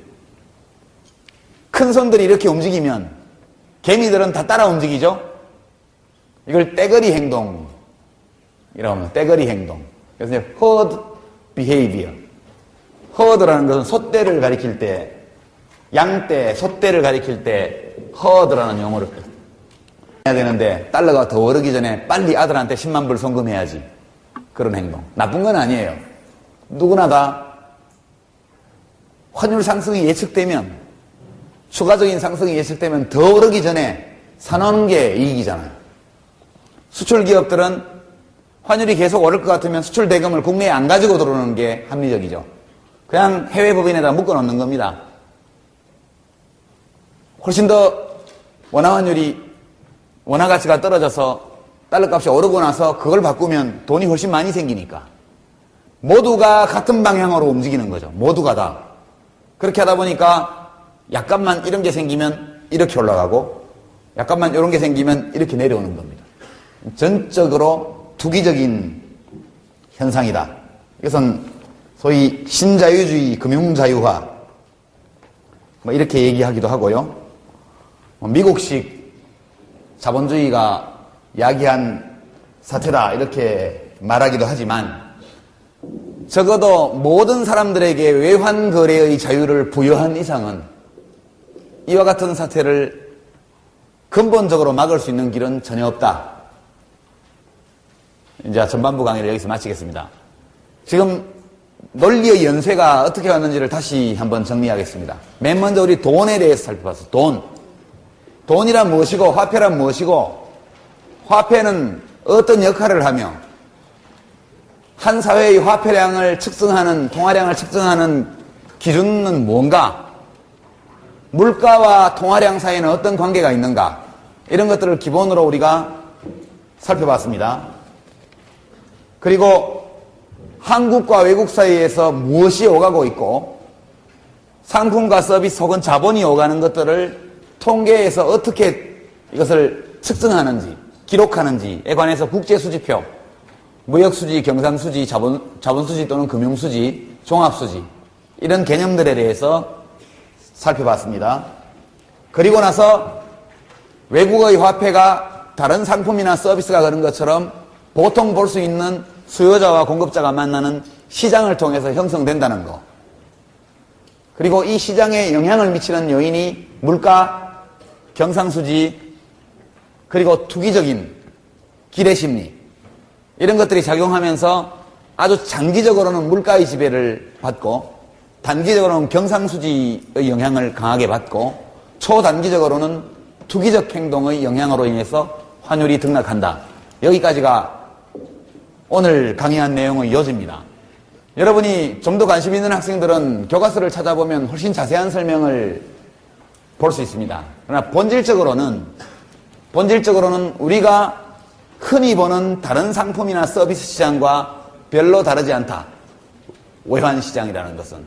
큰 손들이 이렇게 움직이면 개미들은 다 따라 움직이죠. 이걸 떼거리 행동이라고 합니다. 떼거리 행동. 그래서 herd behavior. herd라는 것은 소떼를 가리킬 때, 양떼, 소떼를 가리킬 때 herd라는 용어를 해야 되는데 달러가 더 오르기 전에 빨리 아들한테 10만 불 송금해야지. 그런 행동. 나쁜 건 아니에요. 누구나 다 환율 상승이 예측되면, 추가적인 상승이 예측되면 더 오르기 전에 사놓은 게 이익이잖아요. 수출 기업들은 환율이 계속 오를 것 같으면 수출 대금을 국내에 안 가지고 들어오는 게 합리적이죠. 그냥 해외 법인에다 묶어 놓는 겁니다. 훨씬 더 원화 환율이, 원화 가치가 떨어져서 달러 값이 오르고 나서 그걸 바꾸면 돈이 훨씬 많이 생기니까. 모두가 같은 방향으로 움직이는 거죠. 모두가 다. 그렇게 하다 보니까 약간만 이런 게 생기면 이렇게 올라가고 약간만 이런 게 생기면 이렇게 내려오는 겁니다. 전적으로 투기적인 현상이다. 이것은 소위 신자유주의 금융자유화 뭐 이렇게 얘기하기도 하고요. 미국식 자본주의가 야기한 사태다 이렇게 말하기도 하지만 적어도 모든 사람들에게 외환 거래의 자유를 부여한 이상은 이와 같은 사태를 근본적으로 막을 수 있는 길은 전혀 없다. 이제 전반부 강의를 여기서 마치겠습니다. 지금 논리의 연쇄가 어떻게 왔는지를 다시 한번 정리하겠습니다. 맨 먼저 우리 돈에 대해서 살펴봤어. 돈이란 무엇이고 화폐란 무엇이고 화폐는 어떤 역할을 하며 한 사회의 화폐량을 측정하는, 통화량을 측정하는 기준은 뭔가, 물가와 통화량 사이에는 어떤 관계가 있는가, 이런 것들을 기본으로 우리가 살펴봤습니다. 그리고 한국과 외국 사이에서 무엇이 오가고 있고 상품과 서비스 혹은 자본이 오가는 것들을 통계에서 어떻게 이것을 측정하는지, 기록하는지에 관해서 국제수지표, 무역수지, 경상수지, 자본수지 또는 금융수지, 종합수지, 이런 개념들에 대해서 살펴봤습니다. 그리고 나서 외국의 화폐가 다른 상품이나 서비스가 그런 것처럼 보통 볼 수 있는 수요자와 공급자가 만나는 시장을 통해서 형성된다는 것. 그리고 이 시장에 영향을 미치는 요인이 물가, 경상수지, 그리고 투기적인 기대심리, 이런 것들이 작용하면서 아주 장기적으로는 물가의 지배를 받고 단기적으로는 경상수지의 영향을 강하게 받고 초단기적으로는 투기적 행동의 영향으로 인해서 환율이 등락한다. 여기까지가 오늘 강의한 내용의 요지입니다. 여러분이 좀 더 관심 있는 학생들은 교과서를 찾아보면 훨씬 자세한 설명을 볼 수 있습니다. 그러나 본질적으로는 우리가 흔히 보는 다른 상품이나 서비스 시장과 별로 다르지 않다. 외환시장이라는 것은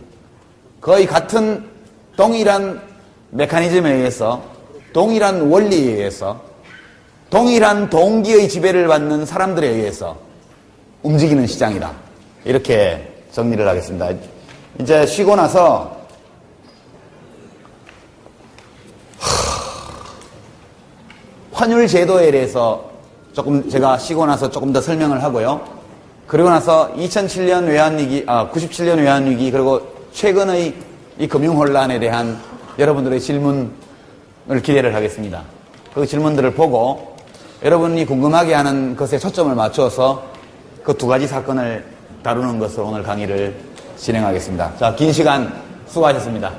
거의 같은 동일한 메커니즘에 의해서, 동일한 원리에 의해서, 동일한 동기의 지배를 받는 사람들에 의해서 움직이는 시장이다. 이렇게 정리를 하겠습니다. 이제 쉬고 나서 환율 제도에 대해서 제가 쉬고 나서 조금 더 설명을 하고요. 그리고 나서 2007년 외환위기, 97년 외환위기, 그리고 최근의 이 금융혼란에 대한 여러분들의 질문을 기대를 하겠습니다. 그 질문들을 보고 여러분이 궁금하게 하는 것에 초점을 맞춰서 그 두 가지 사건을 다루는 것으로 오늘 강의를 진행하겠습니다. 자, 긴 시간 수고하셨습니다.